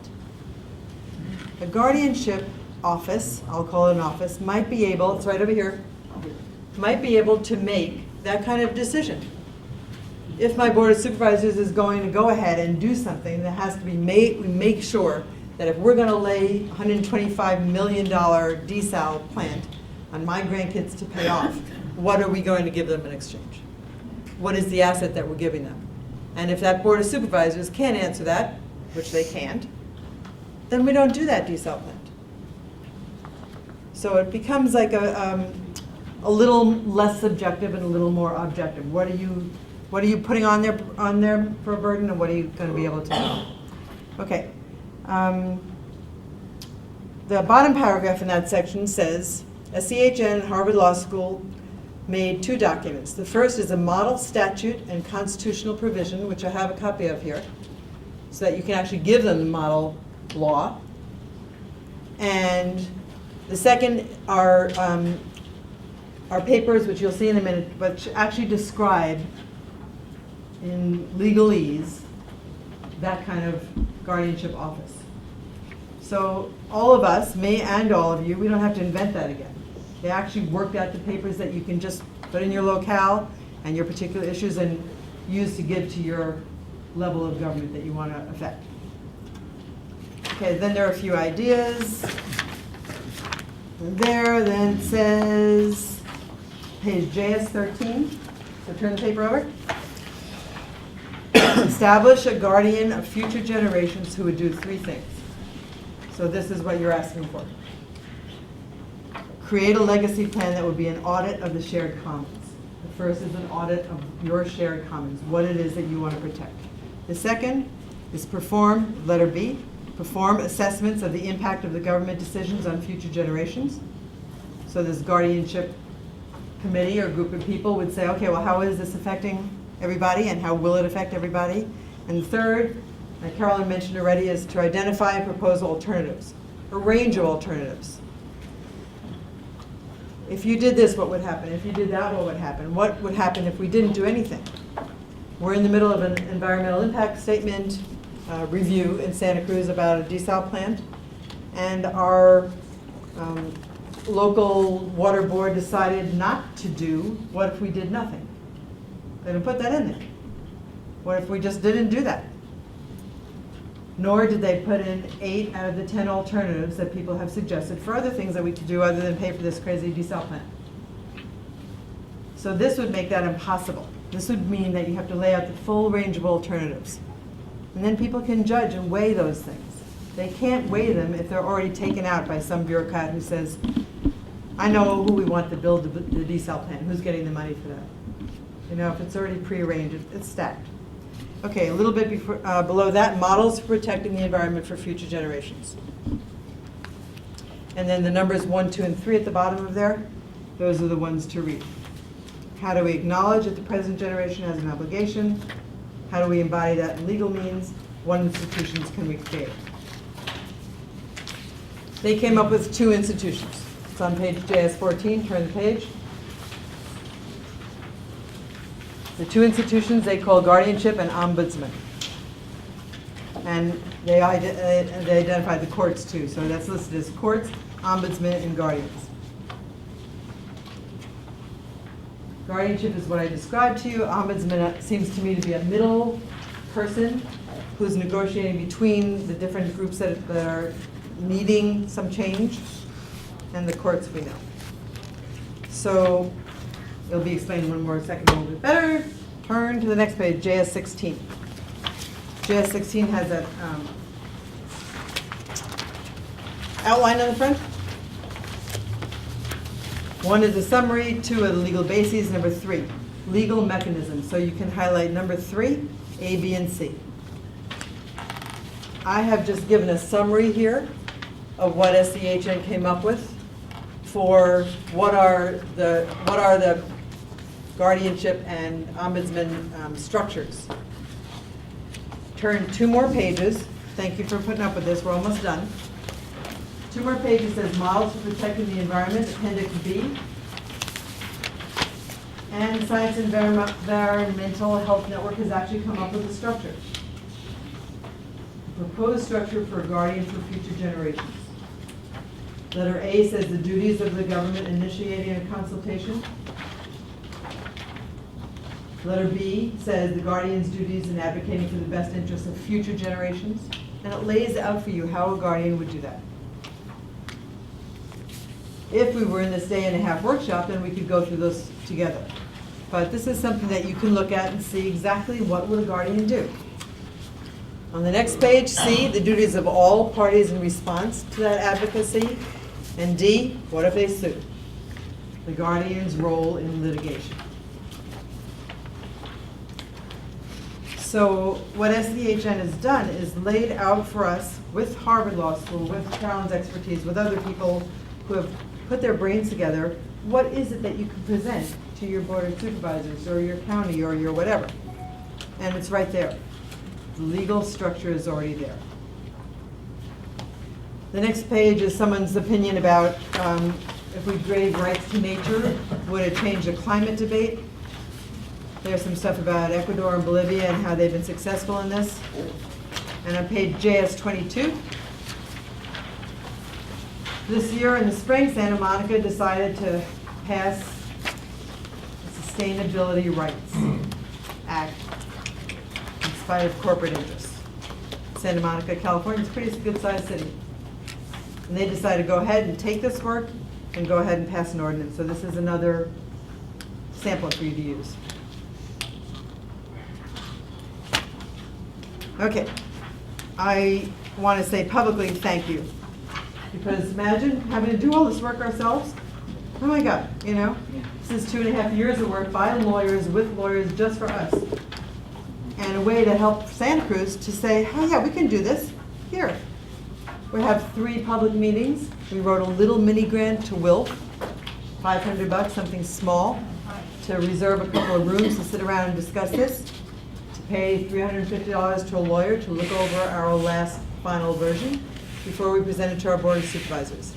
A guardianship office, I'll call it an office, might be able, it's right over here, might be able to make that kind of decision. If my board of supervisors is going to go ahead and do something that has to be made, we make sure that if we're going to lay $125 million desal plant on my grandkids to pay off, what are we going to give them in exchange? What is the asset that we're giving them? And if that board of supervisors can't answer that, which they can't, then we don't do that desal plant. So it becomes like a little less subjective and a little more objective. What are you putting on there for a burden, and what are you going to be able to do? Okay. The bottom paragraph in that section says, SCHN Harvard Law School made 2 documents. The first is a model statute and constitutional provision, which I have a copy of here, so that you can actually give them the model law. And the second are papers, which you'll see in a minute, which actually describe in legalese that kind of guardianship office. So all of us, me and all of you, we don't have to invent that again. They actually worked out the papers that you can just put in your locale and your particular issues and use to give to your level of government that you want to affect. Okay, then there are a few ideas. There, then it says, page JS 13. So turn the paper over. Establish a guardian of future generations who would do 3 things. So this is what you're asking for. Create a legacy plan that would be an audit of the shared commons. The first is an audit of your shared commons, what it is that you want to protect. The second is perform, letter B, perform assessments of the impact of the government decisions on future generations. So this guardianship committee or group of people would say, okay, well, how is this affecting everybody and how will it affect everybody? And the third, like Carolyn mentioned already, is to identify and propose alternatives, a range of alternatives. If you did this, what would happen? If you did that, what would happen? What would happen if we didn't do anything? We're in the middle of an environmental impact statement review in Santa Cruz about a desal plant, and our local water board decided not to do. What if we did nothing? They didn't put that in there. What if we just didn't do that? Nor did they put in 8 out of the 10 alternatives that people have suggested for other things that we could do other than pay for this crazy desal plant. So this would make that impossible. This would mean that you have to lay out the full range of alternatives. And then people can judge and weigh those things. They can't weigh them if they're already taken out by some bureaucrat who says, I know who we want to build the desal plant, who's getting the money for that. You know, if it's already prearranged, it's stacked. Okay, a little bit before, below that, models for protecting the environment for future generations. And then the numbers 1, 2, and 3 at the bottom of there, those are the ones to read. How do we acknowledge that the present generation has an obligation? How do we embody that in legal means? What institutions can we create? They came up with 2 institutions. It's on page JS 14, turn the page. The 2 institutions they call guardianship and ombudsman. And they identified the courts too. So that's listed as courts, ombudsman, and guardians. Guardianship is what I described to you. Ombudsman seems to me to be a middle person who's negotiating between the different groups that are needing some change and the courts we know. So it'll be explained in one more second a little bit better. Turn to the next page, JS 16. JS 16 has that outline on the front. 1 is a summary, 2 are the legal bases, number 3, legal mechanisms. So you can highlight number 3, A, B, and C. I have just given a summary here of what SDHN came up with for what are the guardianship and ombudsman structures. Turn 2 more pages. Thank you for putting up with this. We're almost done. 2 more pages says models for protecting the environment, Appendix B. And Science and Environmental Health Network has actually come up with a structure. A proposed structure for a guardian for future generations. Letter A says the duties of the government initiating a consultation. Letter B says the guardian's duties in advocating for the best interests of future generations. And it lays out for you how a guardian would do that. If we were in this day-and-a-half workshop, then we could go through those together. But this is something that you can look at and see exactly what would a guardian do. On the next page, C, the duties of all parties in response to that advocacy. And D, what if they sue? The guardian's role in litigation. So what SDHN has done is laid out for us with Harvard Law School, with Carolyn's expertise, with other people who have put their brains together, what is it that you can present to your board of supervisors or your county or your whatever? And it's right there. The legal structure is already there. The next page is someone's opinion about if we gave rights to nature, would it change the climate debate? There's some stuff about Ecuador and Bolivia and how they've been successful in this. And on page JS22, this year in the spring, Santa Monica decided to pass the Sustainability Rights Act in spite of corporate interests. Santa Monica, California is a pretty good-sized city. And they decided to go ahead and take this work and go ahead and pass an ordinance. So this is another sample for you to use. Okay, I want to say publicly thank you. Because imagine having to do all this work ourselves. Oh my God, you know? This is 2.5 years of work by lawyers, with lawyers, just for us. And a way to help Santa Cruz to say, oh yeah, we can do this. Here. We have 3 public meetings. We wrote a little mini grant to Wilf, $500, something small, to reserve a couple of rooms to sit around and discuss this, to pay $350 to a lawyer to look over our last final version before we present it to our Board of Supervisors.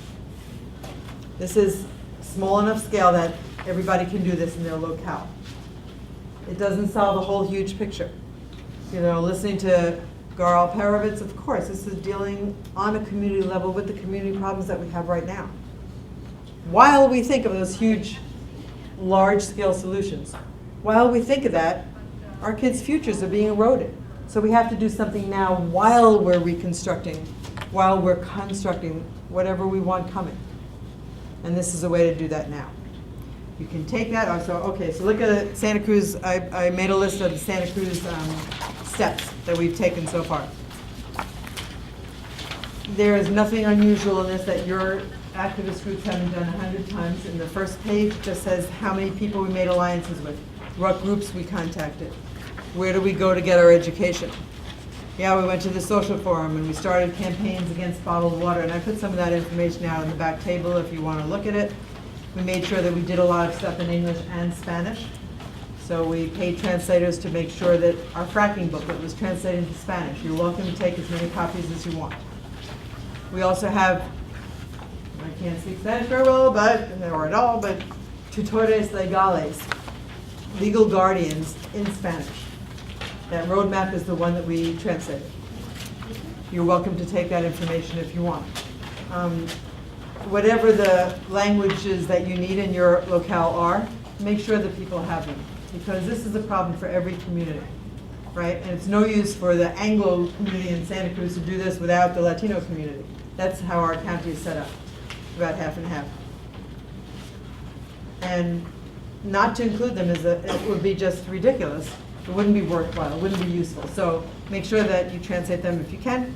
This is small enough scale that everybody can do this in their locale. It doesn't solve the whole huge picture. You know, listening to Garal Perovitz, of course, this is dealing on a community level with the community problems that we have right now. While we think of those huge, large-scale solutions, while we think of that, our kids' futures are being eroded. So we have to do something now while we're reconstructing, while we're constructing whatever we want coming. And this is a way to do that now. You can take that also. Okay, so look at Santa Cruz. I made a list of the Santa Cruz steps that we've taken so far. There is nothing unusual in this that your activist groups haven't done 100 times. In the first page, it just says how many people we made alliances with, what groups we contacted, where do we go to get our education. Yeah, we went to the social forum and we started campaigns against bottled water, and I put some of that information out on the back table if you want to look at it. We made sure that we did a lot of stuff in English and Spanish. So we paid translators to make sure that our fracking booklet was translated into Spanish. You're welcome to take as many copies as you want. We also have, I can't speak Spanish very well, or at all, but tutores legales, legal guardians in Spanish. That roadmap is the one that we translated. You're welcome to take that information if you want. Whatever the languages that you need in your locale are, make sure that people have them, because this is a problem for every community, right? And it's no use for the Anglo community in Santa Cruz to do this without the Latino community. That's how our county is set up, about half and half. And not to include them it would be just ridiculous. It wouldn't be worthwhile, it wouldn't be useful. So make sure that you translate them if you can.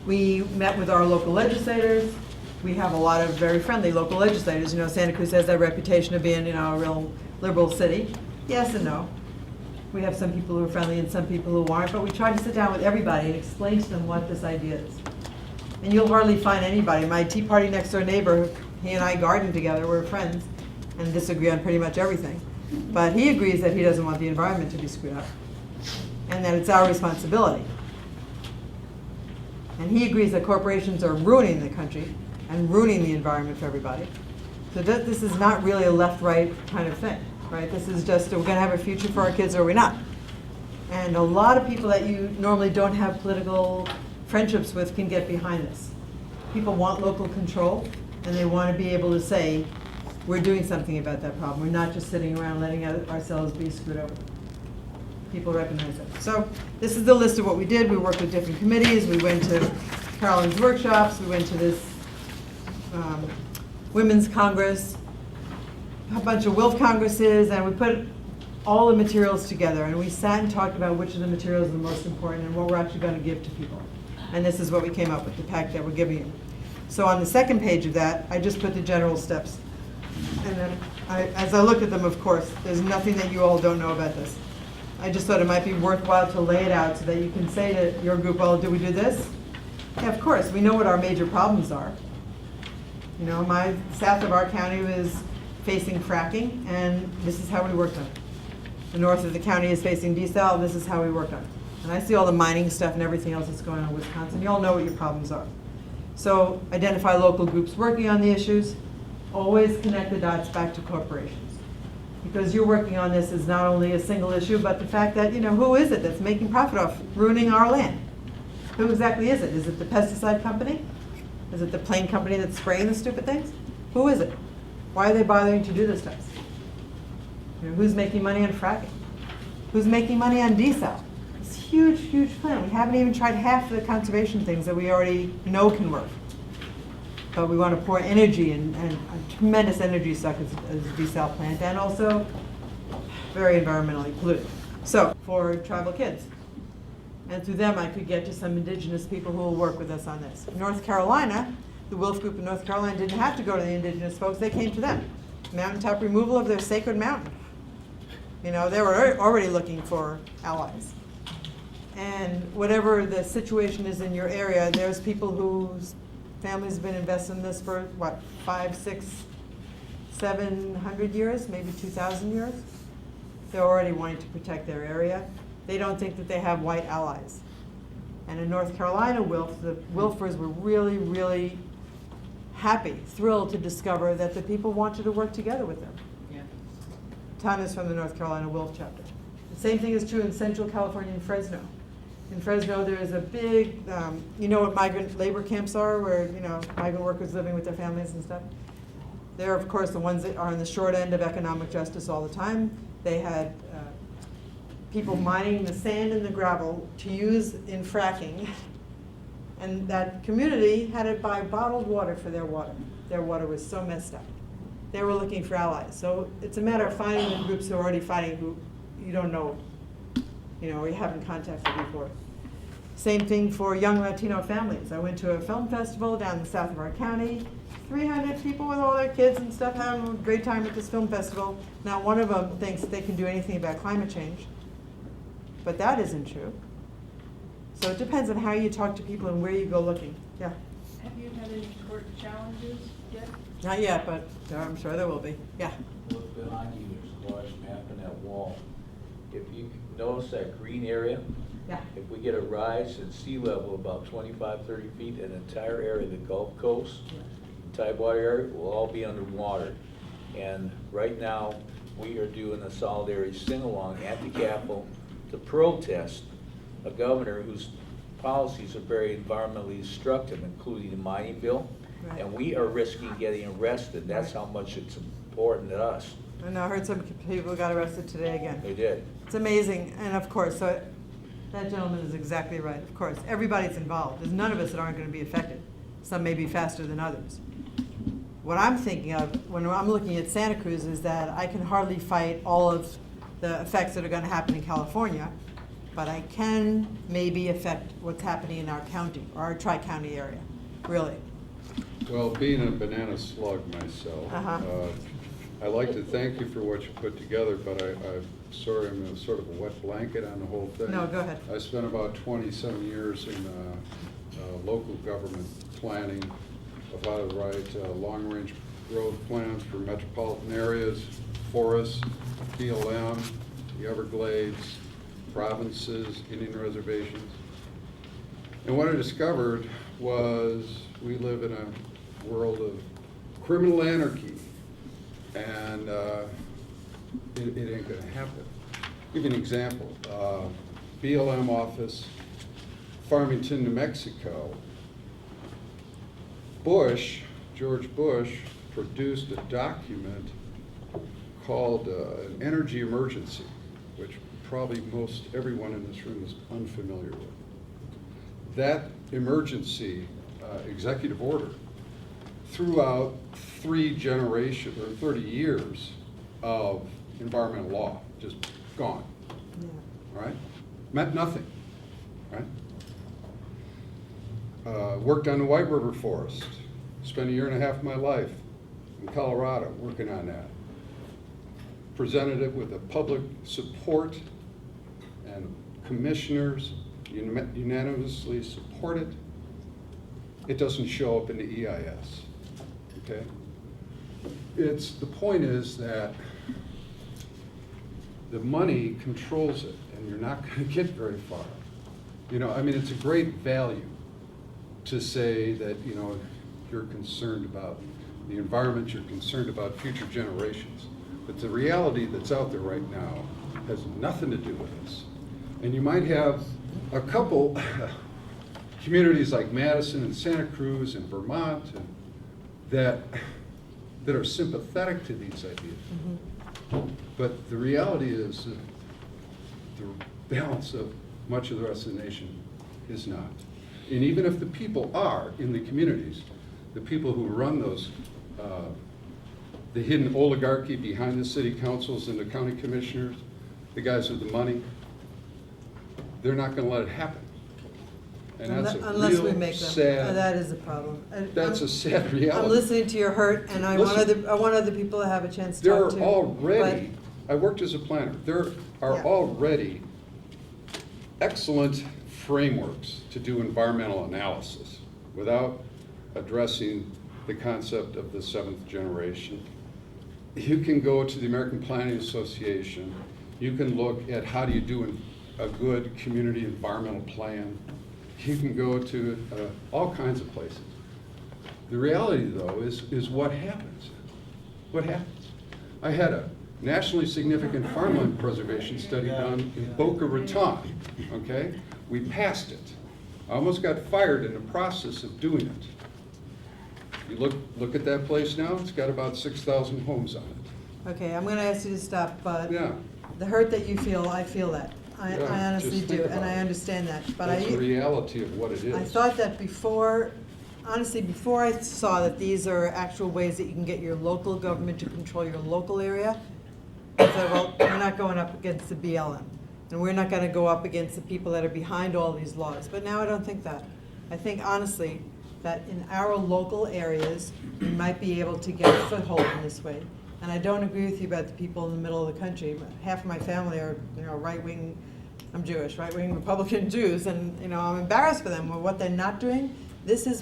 We met with our local legislators. We have a lot of very friendly local legislators. You know, Santa Cruz has that reputation of being, you know, a real liberal city. Yes and no. We have some people who are friendly and some people who aren't, but we try to sit down with everybody and explain to them what this idea is. And you'll hardly find anybody. My Tea Party next door neighbor, he and I garden together, we're friends, and disagree on pretty much everything. But he agrees that he doesn't want the environment to be screwed up, and that it's our responsibility. And he agrees that corporations are ruining the country and ruining the environment for everybody. So this is not really a left-right kind of thing, right? This is just, we're gonna have a future for our kids or we're not. And a lot of people that you normally don't have political friendships with can get behind this. People want local control, and they want to be able to say, we're doing something about that problem. We're not just sitting around letting ourselves be screwed over. People recognize that. So this is the list of what we did. We worked with different committees. We went to Carolyn's workshops. We went to this Women's Congress, a bunch of Wilf Congresses, and we put all the materials together. And we sat and talked about which of the materials are the most important and what we're actually going to give to people. And this is what we came up with, the pack that we're giving you. So on the second page of that, I just put the general steps. And then as I looked at them, of course, there's nothing that you all don't know about this. I just thought it might be worthwhile to lay it out so that you can say to your group, well, do we do this? Yeah, of course, we know what our major problems are. You know, south of our county was facing fracking, and this is how we worked on it. The north of the county is facing desal, this is how we worked on it. And I see all the mining stuff and everything else that's going on in Wisconsin. You all know what your problems are. So identify local groups working on the issues. Always connect the dots back to corporations. because you're working on this is not only a single issue, but the fact that, who is it that's making profit off ruining our land? Who exactly is it? Is it the pesticide company? Is it the plane company that's spraying the stupid things? Who is it? Why are they bothering to do this to us? Who's making money on fracking? Who's making money on desal? It's a huge, huge plan. We haven't even tried half of the conservation things that we already know can work. But we want to pour energy and a tremendous energy suck as a desal plant, and also very environmentally polluted. So, for tribal kids. And through them, I could get to some indigenous people who will work with us on this. North Carolina, the Wilf Group in North Carolina didn't have to go to the indigenous folks, they came to them. Mountaintop removal of their sacred mountain. They were already looking for allies. And whatever the situation is in your area, there's people whose families have been invested in this for, 5, 6, 700 years, maybe 2,000 years? They're already wanting to protect their area. They don't think that they have white allies. And in North Carolina, the Wilfers were really, really happy, thrilled to discover that the people wanted to work together with them. Yeah. Ton is from the North Carolina Wilf chapter. The same thing is true in Central California in Fresno. In Fresno, there is a big, you know what migrant labor camps are, where, migrant workers living with their families and stuff? They're, of course, the ones that are on the short end of economic justice all the time. They had people mining the sand and the gravel to use in fracking. And that community had to buy bottled water for their water. Their water was so messed up. They were looking for allies. So it's a matter of finding the groups who are already fighting who you don't know, or you haven't contacted before. Same thing for young Latino families. I went to a film festival down in the south of our county. 300 people with all their kids and stuff having a great time at this film festival. Not one of them thinks that they can do anything about climate change. But that isn't true. So it depends on how you talk to people and where you go looking. Yeah. Have you had any court challenges yet? Not yet, but I'm sure there will be. Yeah. Look behind you, there's a large map on that wall. If you notice that green area, Yeah. if we get a rise in sea level about 25, 30 feet, an entire area of the Gulf Coast, Tidewater area will all be underwater. And right now, we are doing a solidarity sing-along at the Capitol to protest a governor whose policies are very environmentally destructive, including the mining bill. Right. And we are risking getting arrested. That's how much it's important to us. I know, I heard some people got arrested today again. They did. It's amazing, and of course, so that gentleman is exactly right. Of course, everybody's involved. There's none of us that aren't going to be affected. Some may be faster than others. What I'm thinking of when I'm looking at Santa Cruz is that I can hardly fight all of the effects that are going to happen in California, but I can maybe affect what's happening in our county, or our tri-county area, really. Well, being a banana slug myself, I'd like to thank you for what you put together, but I'm sorry, I'm sort of a wet blanket on the whole thing. No, go ahead. I spent about 27 years in local government planning of how to write long-range road plans for metropolitan areas, forests, BLM, the Everglades, provinces, Indian reservations. And what I discovered was we live in a world of criminal anarchy, and it ain't gonna happen. Give you an example. BLM office, Farmington, New Mexico. George Bush, produced a document called an energy emergency, which probably most everyone in this room is unfamiliar with. That emergency executive order threw out 3 generations or 30 years of environmental law, just gone. Yeah. All right? Meant nothing, right? Worked on the White River Forest. Spent 1.5 years of my life in Colorado working on that. Presented it with a public support, and commissioners unanimously support it. It doesn't show up in the EIS, okay? The point is that the money controls it, and you're not gonna get very far. It's a great value to say that, you're concerned about the environment, you're concerned about future generations. But the reality that's out there right now has nothing to do with this. And you might have a couple communities like Madison and Santa Cruz and Vermont that are sympathetic to these ideas. But the reality is that the balance of much of the rest of the nation is not. And even if the people are in the communities, the people who run those, the hidden oligarchy behind the city councils and the county commissioners, the guys with the money, they're not going to let it happen. And that's a Unless we real make them. sad. That is a problem. That's a sad reality. I'm listening to your hurt, and I want Listen. other people to have a chance to There talk are to. already, I worked as a planner, there are Yeah. already excellent frameworks to do environmental analysis without addressing the concept of the seventh generation. You can go to the American Planning Association, you can look at how do you do a good community environmental plan. You can go to all kinds of places. The reality, though, is what happens. What happens? I had a nationally significant farmland preservation study done in Boca Raton, okay? We passed it. I almost got fired in the process of doing it. You look at that place now, it's got about 6,000 homes on it. Okay, I'm gonna ask you to stop, but Yeah. the hurt that you feel, I feel that. I Yeah, honestly just do, think and about I it. understand that. But That's the reality of what it is. I thought that before, honestly, before I saw that these are actual ways that you can get your local government to control your local area, I said, well, we're not going up against the BLM. And we're not gonna go up against the people that are behind all these laws. But now I don't think that. I think honestly, that in our local areas, we might be able to get a foothold in this way. And I don't agree with you about the people in the middle of the country. Half of my family are, right-wing, I'm Jewish, right-wing Republican Jews, and, I'm embarrassed for them. What they're not doing, this is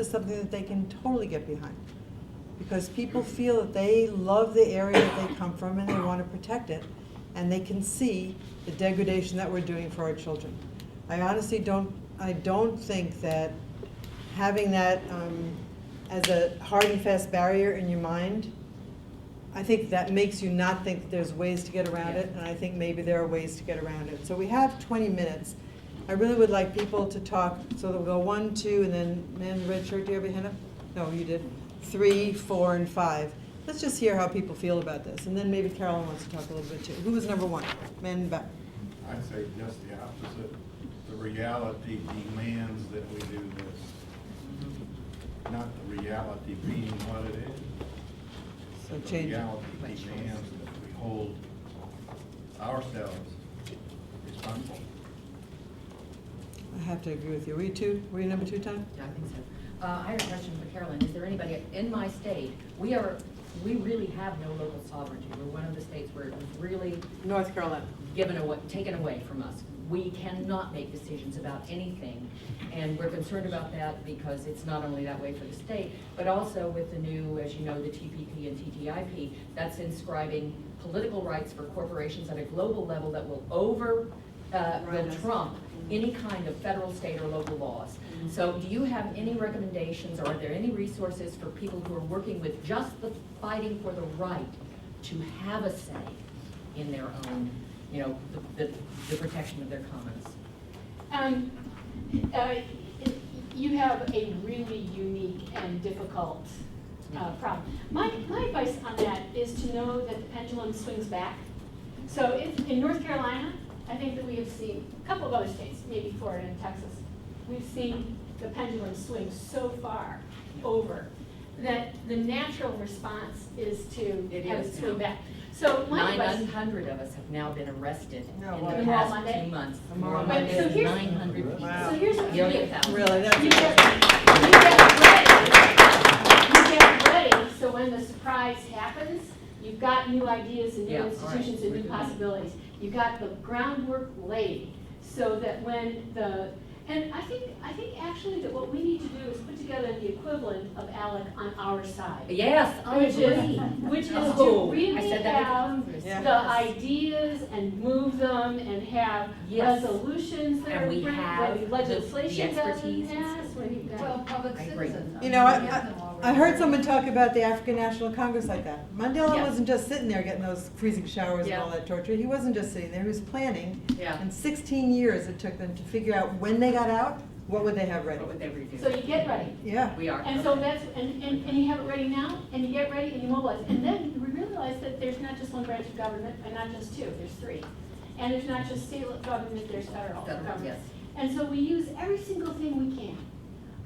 something that they can totally get behind. Because people feel that they love the area that they come from and they want to protect it, and they can see the degradation that we're doing for our children. I honestly don't think that having that as a hard and fast barrier in your mind, I think that makes you not think that there's ways to get around it, and I think maybe there are ways to get around it. So we have 20 minutes. I really would like people to talk, so we'll go 1, 2, and then man in the red shirt, do you have your hand up? No, you did. 3, 4, and 5. Let's just hear how people feel about this, and then maybe Carolyn wants to talk a little bit too. Who was number 1? Man in the back. I'd say just the opposite. The reality demands that we do this, not the reality being what it is. So The change it. reality demands that we hold ourselves responsible. I have to agree with you. Were you 2? Were you number 2, Tom? Yeah, I think so. I have a question for Carolyn. Is there anybody in my state, we really have no local sovereignty. We're one of the states where it was really North Carolina. taken away from us. We cannot make decisions about anything, and we're concerned about that because it's not only that way for the state, but also with the new, as you know, the TPP and TTIP, that's inscribing political rights for corporations at a global level that will will trump any kind of federal, state, or local laws. So do you have any recommendations, or are there any resources for people who are working with just the fighting for the right to have a say in their own, the protection of their commons? You have a really unique and difficult problem. My advice on that is to know that the pendulum swings back. So if in North Carolina, I think that we have seen, a couple of other states, maybe Florida and Texas, we've seen the pendulum swing so far over that the natural response is to have it swing back. So my advice, 900 of us have now been arrested No, in wow. the Tomorrow past Monday? 2 months. Tomorrow Tomorrow Monday. So Monday, here's- 900 people. Wow. so here's what you Nearly do. 1,000. Really, that's You get ready, so when the surprise happens, you've got new ideas and new Yeah, all right. institutions and We're new doing that. possibilities. You've got the groundwork laid, so that and I think actually that what we need to do is put together the equivalent of ALEC on our side. Yes, I agree. Which is Oh, to really I said that at have Congress. Yeah. the ideas and move them and have Yes. resolutions that And are we have when legislation the doesn't expertise and pass, stuff. when you've got. I agree. You know, We have them already. I heard someone talk about the African National Congress like that. Mandela Yeah. wasn't just sitting there getting those freezing showers and all Yeah. that torture. He wasn't just sitting there, he was planning. Yeah. And 16 years it took them to figure out when they got out, what would they have ready. What would they redo? So you get ready. Yeah. We are. And so that's, and you have it ready now, and you get ready and you mobilize. And then we realize that there's not just one branch of government, and not just two, there's three. And there's not just state government, there's federal government. Yes. And so we use every single thing we can.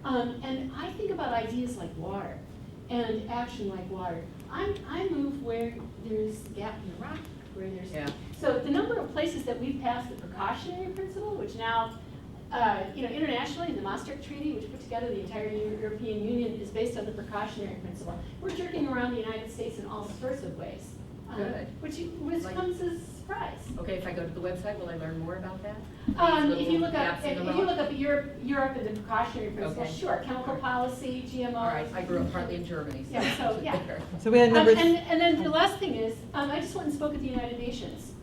And I think about ideas like water and action like water. I move where there's a gap in the rock, where there's. Yeah. So the number of places that we've passed the precautionary principle, which now, internationally, the Maastricht Treaty, which put together the entire European Union, is based on the precautionary principle. We're jerking around the United States in all sorts of ways. Good. Which Like- comes as a surprise. Okay, if I go to the website, will I learn more about that? If These you little look up, gaps in if the you rock? look up Europe and the precautionary principle, Okay. sure, chemical policy, GMOs. All right, I grew up partly in Germany. Yeah, so, yeah. So we had number, And then the last thing is, I just went and spoke at the United Nations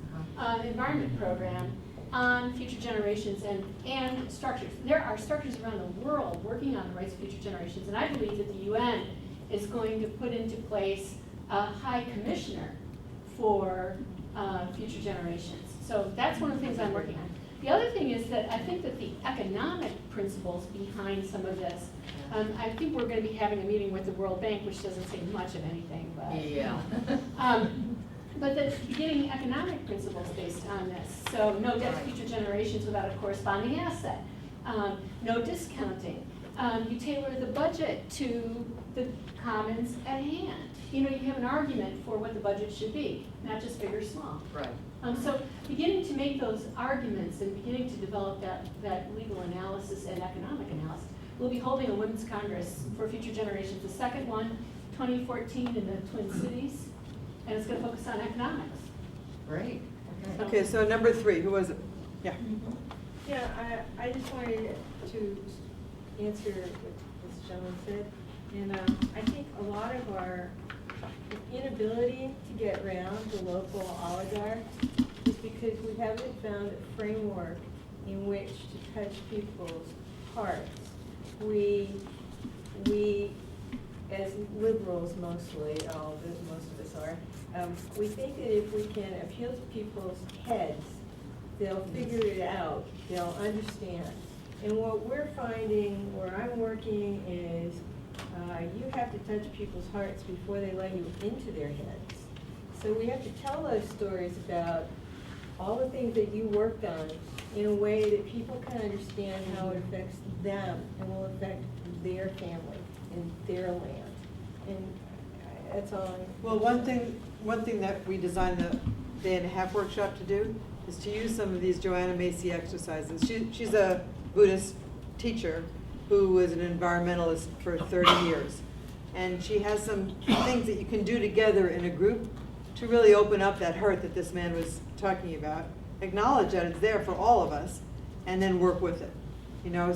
Environment Program on future generations and structures. There are structures around the world working on the rights of future generations, and I believe that the UN is going to put into place a high commissioner for future generations. So that's one of the things I'm working on. The other thing is that I think that the economic principles behind some of this, I think we're going to be having a meeting with the World Bank, which doesn't say much of anything, but. Yeah. But the beginning economic principles based on this. So no debt to future generations without a corresponding asset. No discounting. You tailor the budget to the commons at hand. You have an argument for what the budget should be, not just big or small. Right. So beginning to make those arguments and beginning to develop that legal analysis and economic analysis. We'll be holding a Women's Congress for Future Generations, the second one, 2014 in the Twin Cities, and it's going to focus on economics. Great. Okay. okay, so number 3, who was it? Yeah. Yeah, I just wanted to answer what this gentleman said. And I think a lot of our inability to get around the local oligarchs is because we haven't found a framework in which to touch people's hearts. We as liberals mostly, most of us are, we think that if we can appeal to people's heads, they'll figure it out, they'll understand. And what we're finding, where I'm working, is you have to touch people's hearts before they let you into their heads. So we have to tell those stories about all the things that you worked on in a way that people can understand how it affects them and will affect their family and their land. And that's all. Well, one thing that we designed the day-and-a-half workshop to do is to use some of these Joanna Macy exercises. She's a Buddhist teacher who was an environmentalist for 30 years. And she has some things that you can do together in a group to really open up that hurt that this man was talking about, acknowledge that it's there for all of us, and then work with it.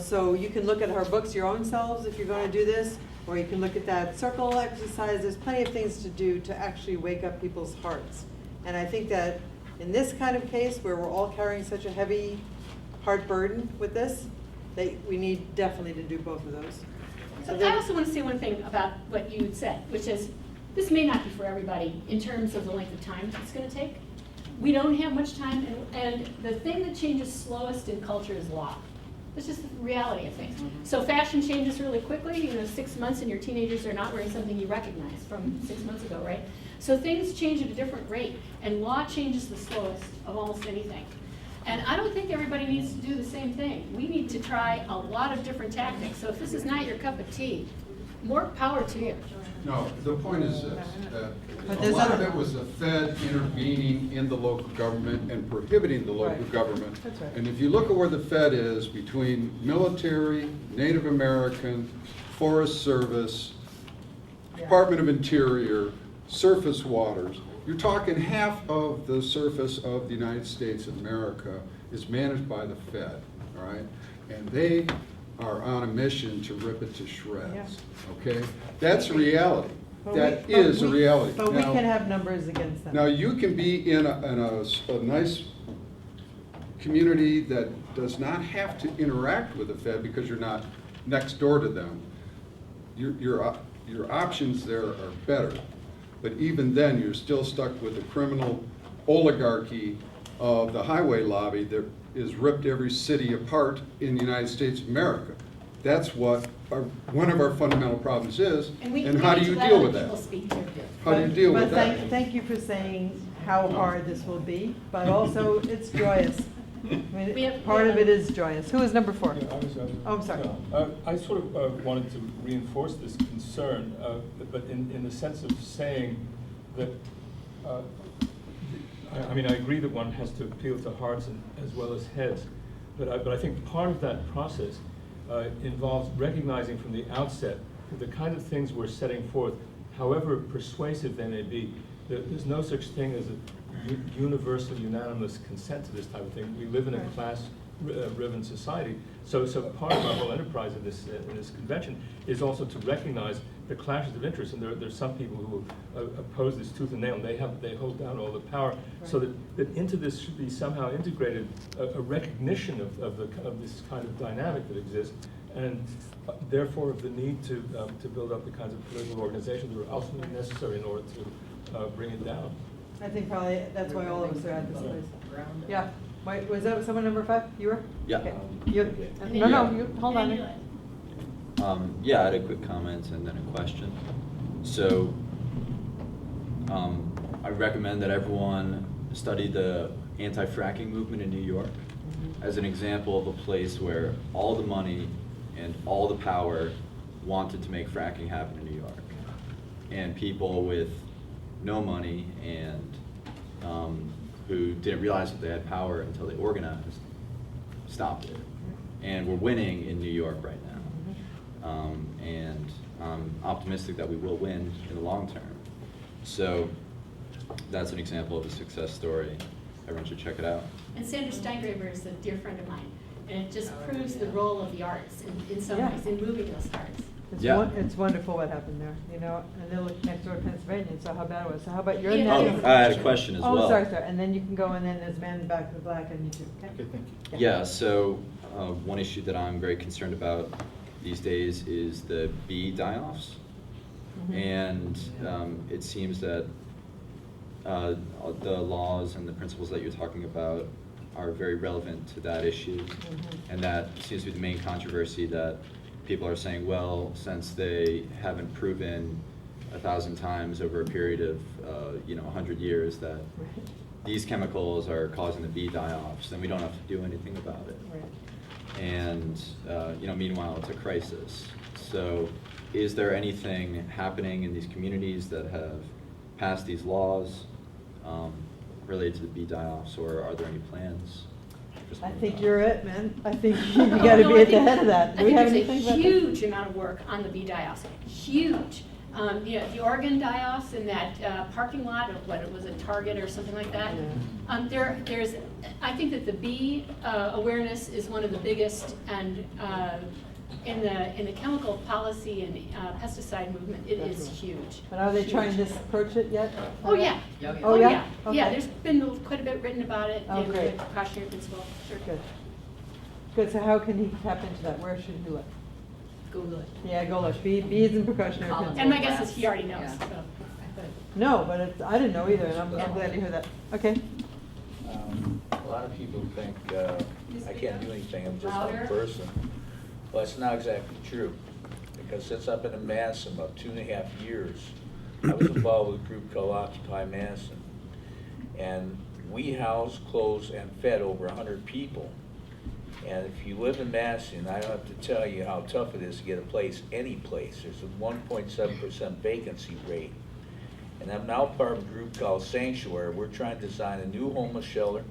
So you can look at her books your own selves if you're going to do this, or you can look at that circle exercise. There's plenty of things to do to actually wake up people's hearts. And I think that in this kind of case, where we're all carrying such a heavy heart burden with this, that we need definitely to do both of those. So I also want to say one thing about what you had said, which is this may not be for everybody in terms of the length of time it's going to take. We don't have much time, and the thing that changes slowest in culture is law. It's just the reality of things. So fashion changes really quickly. 6 months and your teenagers are not wearing something you recognize from 6 months ago, right? So things change at a different rate, and law changes the slowest of almost anything. And I don't think everybody needs to do the same thing. We need to try a lot of different tactics. So if this is not your cup of tea, more power to you. No, the point is this, But that a there's lot of other- it was the Fed intervening in the local government and prohibiting the local Right. government. That's right. And if you look at where the Fed is between military, Native American, Forest Service, Department of Interior, surface waters, you're talking half of the surface of the United States of America is managed by the Fed, all right? And they are on a mission to rip it to shreds, okay? That's reality. That is a reality. But we Now- can have numbers against them. Now, you can be in a nice community that does not have to interact with the Fed because you're not next door to them. You're your options there are better. But even then, you're still stuck with the criminal oligarchy of the highway lobby that is ripped every city apart in the United States of America. That's what one of our fundamental problems is, and how do you deal with that? How do you deal with that? Thank you for saying how hard this will be, but also it's joyous. I mean, part of it is joyous. Who is number 4? Yeah, Oh, I'm sorry. I sort of wanted to reinforce this concern, but in the sense of saying that, I mean, I agree that one has to appeal to hearts as well as heads, but I think part of that process involves recognizing from the outset that the kind of things we're setting forth, however persuasive they may be, there's no such thing as a universal, unanimous consent to this type of thing. We live in a class-driven society, so part of our whole enterprise in this convention is also to recognize the clashes of interest, and there's some people who oppose this tooth and nail, and they hold down all the power, so that into this should be somehow integrated a recognition of this kind of dynamic that exists, and therefore of the need to build up the kinds of political organizations that are ultimately necessary in order to bring it down. I think probably that's why all of us are at this place. Yeah. Wait, was that someone number 5? You were? Yeah. Okay. No, you hold on. Yeah, I had a quick comment and then a question. So, I recommend that everyone study the anti-fracking movement in New York as an example of a place where all the money and all the power wanted to make fracking happen in New York. And people with no money and who didn't realize that they had power until they organized, stopped it. And we're winning in New York right now. And I'm optimistic that we will win in the long term. So that's an example of a success story. Everyone should check it out. And Sandra Steingraber is a dear friend of mine, and it just proves the role of the arts in some ways, in moving those hearts. It's wonderful what happened there, you know, and they look next door to Pennsylvania, so how bad it was. So how about your Yeah. next? Oh, I had a question as well. Oh, sorry, and then you can go, and then there's man in the back with black, and you too, okay? Okay, thank you. Yeah, so one issue that I'm very concerned about these days is the bee die-offs. And it seems that the laws and the principles that you're talking about are very relevant to that issue. And that seems to be the main controversy, that people are saying, well, since they haven't proven 1,000 times over a period of 100 years that these chemicals are causing the bee die-offs, then we don't have to do anything about it. And meanwhile, it's a crisis. So is there anything happening in these communities that have passed these laws related to the bee die-offs, or are there any plans? I think you're it, man. I think you got to be at the head of that. Do we have anything There's a huge amount of work on the bee die-offs. Huge. The Oregon die-offs in that parking lot of what it was, a Target or something like that. I think that the bee awareness is one of the biggest, and in the chemical policy and pesticide movement, it is huge. But are they trying to approach it yet? Oh, yeah. Oh, yeah? Yeah, Okay. there's been quite a bit written about it Oh, in the great. precautionary principle. Sure. Good. Good, so how can he tap into that? Where should he look? Google it. Yeah, go look. Bees and precautionary College. principles. And my guess is he already knows. Yeah. So. No, but I didn't know either, and I'm glad to hear that. Okay. A lot of people think I can't do anything, I'm just one Louder. person. Well, that's not exactly true, because since I've been in Madison about 2.5 years, I was involved with a group called Occupy Madison. And we housed, closed, and fed over 100 people. And if you live in Madison, I don't have to tell you how tough it is to get a place, any place. There's a 1.7% vacancy rate. And I'm now part of a group called Sanctuary. We're trying to design a new homeless shelter,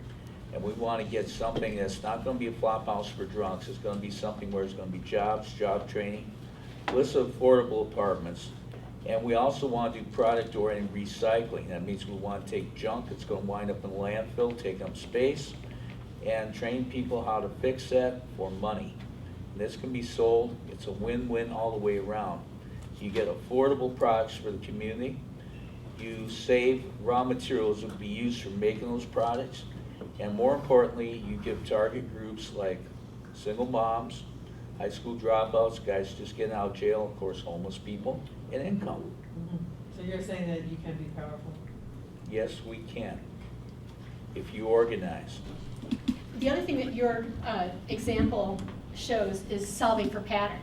and we want to get something that's not going to be a flop house for drunks. It's going to be something where there's going to be jobs, job training, lists of affordable apartments. And we also want to do product-oriented recycling. That means we want to take junk that's going to wind up in the landfill, take up space, and train people how to fix that for money. And this can be sold. It's a win-win all the way around. You get affordable products for the community. You save raw materials that would be used for making those products. And more importantly, you give target groups like single moms, high school dropouts, guys just getting out of jail, of course, homeless people, and income. So you're saying that you can be powerful? Yes, we can, if you organize. The other thing that your example shows is solving for pattern,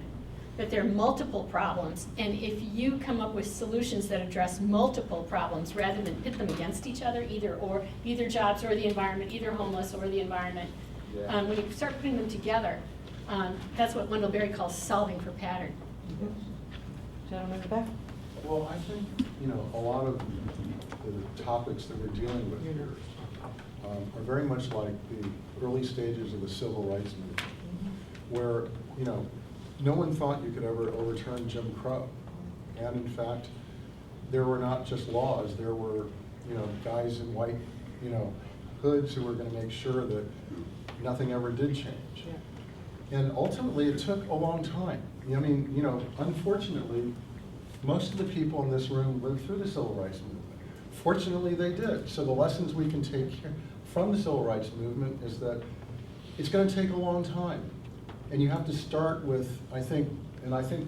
that there are multiple problems, and if you come up with solutions that address multiple problems rather than pit them against each other, either jobs or the environment, either homeless or the environment, when you start putting them together, that's what Wendell Berry calls solving for pattern. Gentleman in the back? Well, I think, a lot of the topics that we're dealing with here are very much like the early stages of the civil rights movement, where, no one thought you could ever overturn Jim Crow. And in fact, there were not just laws, there were, guys in white, hoods who were going to make sure that nothing ever did change. And ultimately, it took a long time. Unfortunately, most of the people in this room lived through the civil rights movement. Fortunately, they did. So the lessons we can take from the civil rights movement is that it's going to take a long time. And you have to start with, I think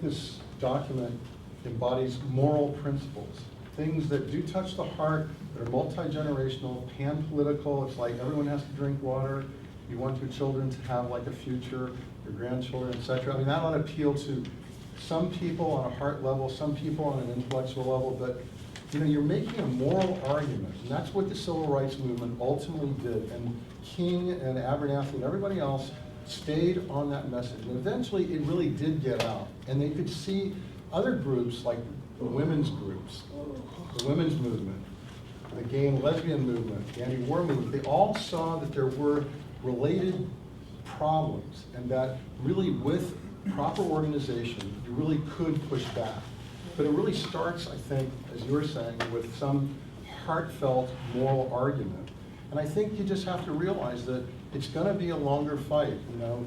this document embodies moral principles, things that do touch the heart, that are multi-generational, pan-political. It's like everyone has to drink water. You want your children to have like a future, your grandchildren, etc. I mean, that ought to appeal to some people on a heart level, some people on an intellectual level, but you're making a moral argument, and that's what the civil rights movement ultimately did. And King and Abernathy and everybody else stayed on that message. And eventually it really did get out. And they could see other groups like the women's groups, the women's movement, the gay and lesbian movement, the anti-war movement. They all saw that there were related problems and that really with proper organization, you really could push back. But it really starts, I think, as you were saying, with some heartfelt moral argument. And I think you just have to realize that it's going to be a longer fight.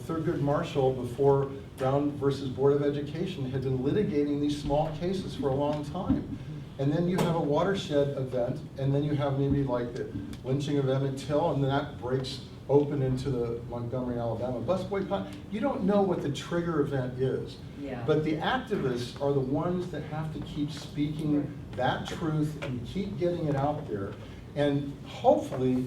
Thurgood Marshall, before Brown versus Board of Education, had been litigating these small cases for a long time. And then you have a watershed event, and then you have maybe like the lynching of Emmett Till, and then that breaks open into the Montgomery, Alabama bus boycott. You don't know what the trigger event is. Yeah. But the activists are the ones that have to keep speaking that truth and keep getting it out there. And hopefully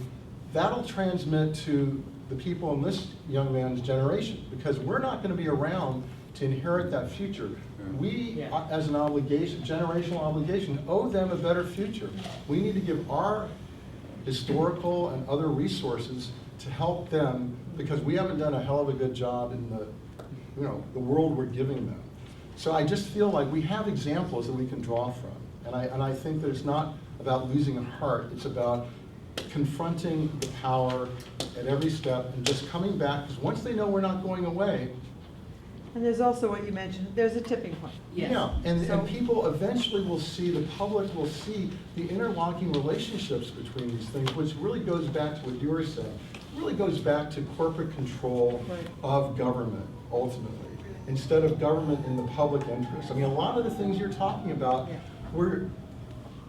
that'll transmit to the people in this young man's generation, because we're not going to be around to inherit that future. We, as an obligation, generational obligation, owe them a better future. We need to give our historical and other resources to help them, because we haven't done a hell of a good job in the world we're giving them. So I just feel like we have examples that we can draw from. And I think that it's not about losing a heart, it's about confronting the power at every step and just coming back, because once they know we're not going away. And there's also what you mentioned, there's a tipping point. Yes. Yeah, and people eventually will see, the public will see the interlocking relationships between these things, which really goes back to what you were saying. It really goes back to corporate control of government, ultimately, instead of government in the public interest. I mean, a lot of the things you're talking about were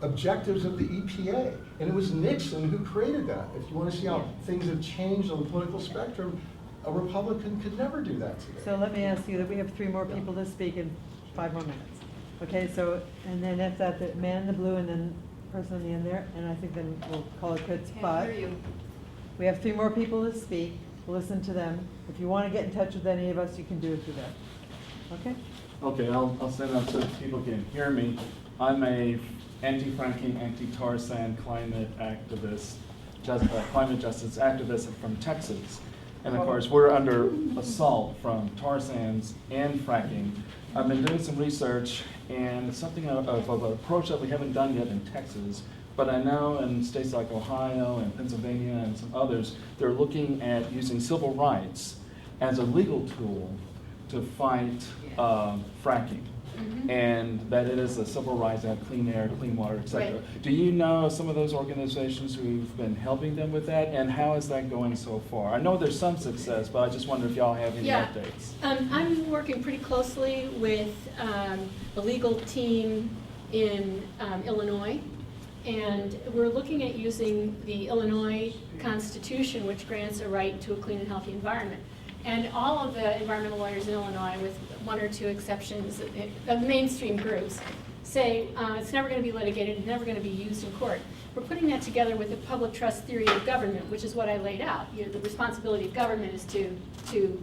objectives of the EPA, and it was Nixon who created that. If you want to see how things have changed on the political spectrum, a Republican could never do that today. So let me ask you that we have 3 more people to speak in 5 more minutes. Okay, so, and then if that, the man in the blue and then person on the end there, and I think then we'll call it quits. But we have 3 more people to speak. We'll listen to them. If you want to get in touch with any of us, you can do it through that. Okay? Okay, I'll stand up so people can hear me. I'm a anti-fracking, anti-tar sand climate activist, climate justice activist from Texas. And of course, we're under assault from tar sands and fracking. I've been doing some research, and it's something of an approach that we haven't done yet in Texas, but I know in states like Ohio and Pennsylvania and some others, they're looking at using civil rights as a legal tool to fight fracking. And that it is a civil right to have clean air, clean water, etc. Right. Do you know some of those organizations who've been helping them with that, and how is that going so far? I know there's some success, but I just wonder if y'all have any updates. I'm working pretty closely with the legal team in Illinois, and we're looking at using the Illinois Constitution, which grants a right to a clean and healthy environment. And all of the environmental lawyers in Illinois, with one or two exceptions, of mainstream groups, say it's never going to be litigated, it's never going to be used in court. We're putting that together with the public trust theory of government, which is what I laid out. The responsibility of government is to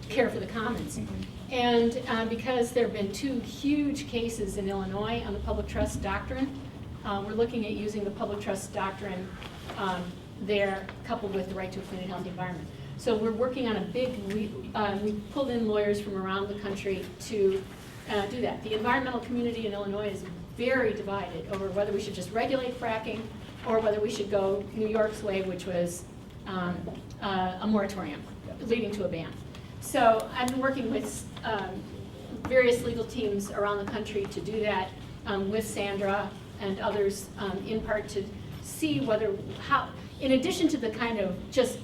care for the commons. And because there have been 2 huge cases in Illinois on the public trust doctrine, we're looking at using the public trust doctrine there, coupled with the right to a clean and healthy environment. So we're working on a big, we pulled in lawyers from around the country to do that. The environmental community in Illinois is very divided over whether we should just regulate fracking or whether we should go New York's way, which was a moratorium leading to a ban. So I've been working with various legal teams around the country to do that with Sandra and others, in part to see how, in addition to the kind of just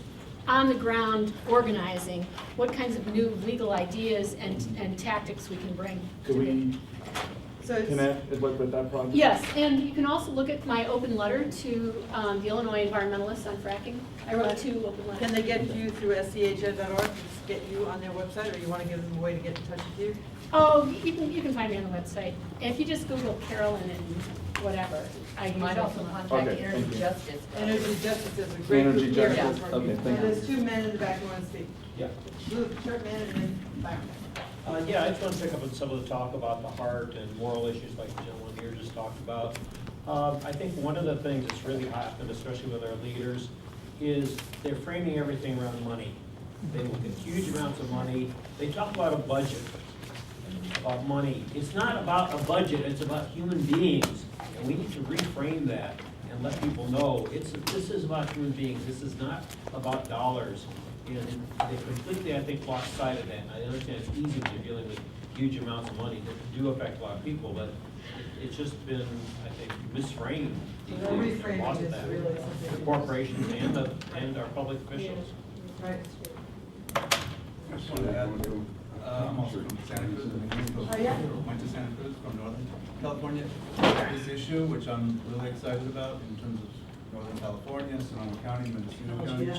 on the ground organizing, what kinds of new legal ideas and tactics we can bring. Could we So it's, connect with that project? Yes, and you can also look at my open letter to the Illinois environmentalists on fracking. I wrote 2 open letters. can they get you through SCHN.org, just get you on their website, or you want to give them a way to get in touch with you? Oh, you can find me on the website. If you just Google Carolyn and whatever, You might also contact Okay, Energy thank you. Justice. Energy Justice is a great Energy group here. Justice, okay, thank you. There's 2 men in the back who want to speak. Yeah. Blue shirt man and then Byron. Yeah, I just want to pick up on some of the talk about the heart and moral issues like the gentleman here just talked about. I think one of the things that's really happened, especially with our leaders, is they're framing everything around money. They look at huge amounts of money. They talk about a budget, about money. It's not about a budget, it's about human beings. And we need to reframe that and let people know this is about human beings. This is not about dollars. And they completely, I think, lost sight of that. And I understand it's easy when you're dealing with huge amounts of money that do affect a lot of people, but it's just been, I think, misframed. So they're reframing Lost this that. really The something. corporations and our public officials. Right. I just wanted to add, I'm also from Santa Cruz, Oh, yeah? went to Santa Cruz from Northern California. This issue, which I'm really excited about in terms of Northern California, Sonoma County, Mendocino County.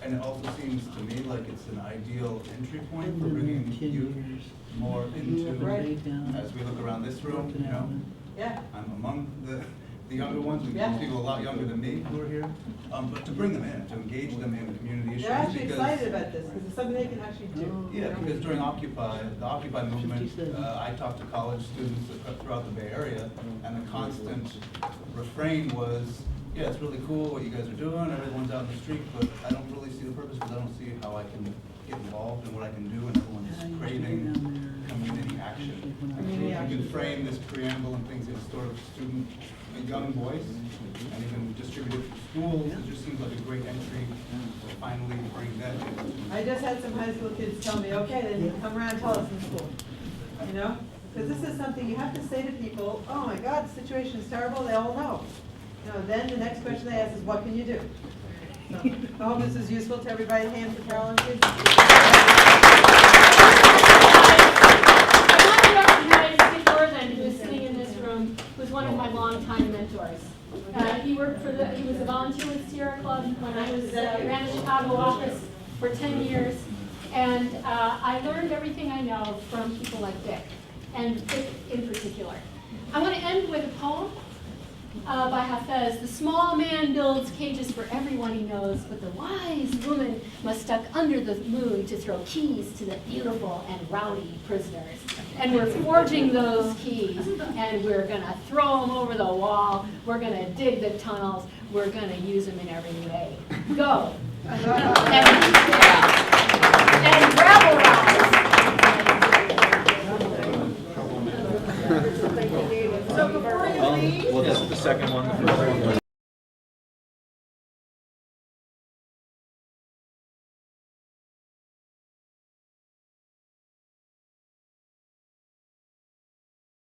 And it also seems to me like it's an ideal entry point for bringing youth more into, as we look around this room, you know. Yeah. I'm among the younger ones, we Yeah. people a lot younger than me who are here, but to bring them in, to engage them in community issues. They're actually because- excited about this, because it's something they can actually do. Yeah, because during Occupy, the Occupy movement, I talked to college students throughout the Bay Area, and the constant refrain was, yeah, it's really cool what you guys are doing, everyone's out in the street, but I don't really see the purpose, because I don't see how I can get involved in what I can do, and everyone's craving community action. Community You action. can frame this preamble and things in sort of student, a young voice, and even distribute it to schools, it just seems like a great entry to finally bring that into. I just had some high school kids tell me, okay, then come around and tell us in school, you know? Because this is something you have to say to people, oh my God, the situation is terrible, they all know. You know, then the next question they ask is, what can you do? So, I hope this is useful to everybody. Hand for Carolyn, please. I want to recognize Dick Orland, who is sitting in this room, who's one of my longtime mentors. He was a volunteer with Sierra Club when I ran the Chicago office for 10 years. And I learned everything I know from people like Dick, and Dick in particular. I want to end with a poem by Hafez. The small man builds cages for everyone he knows, but the wise woman must duck under the moon to throw keys to the beautiful and rowdy prisoners. And we're forging those keys, and we're going to throw them over the wall. We're going to dig the tunnels. We're going to use them in every way. Go. And gravel rise. So before you leave. Well, this is the second one. The first one was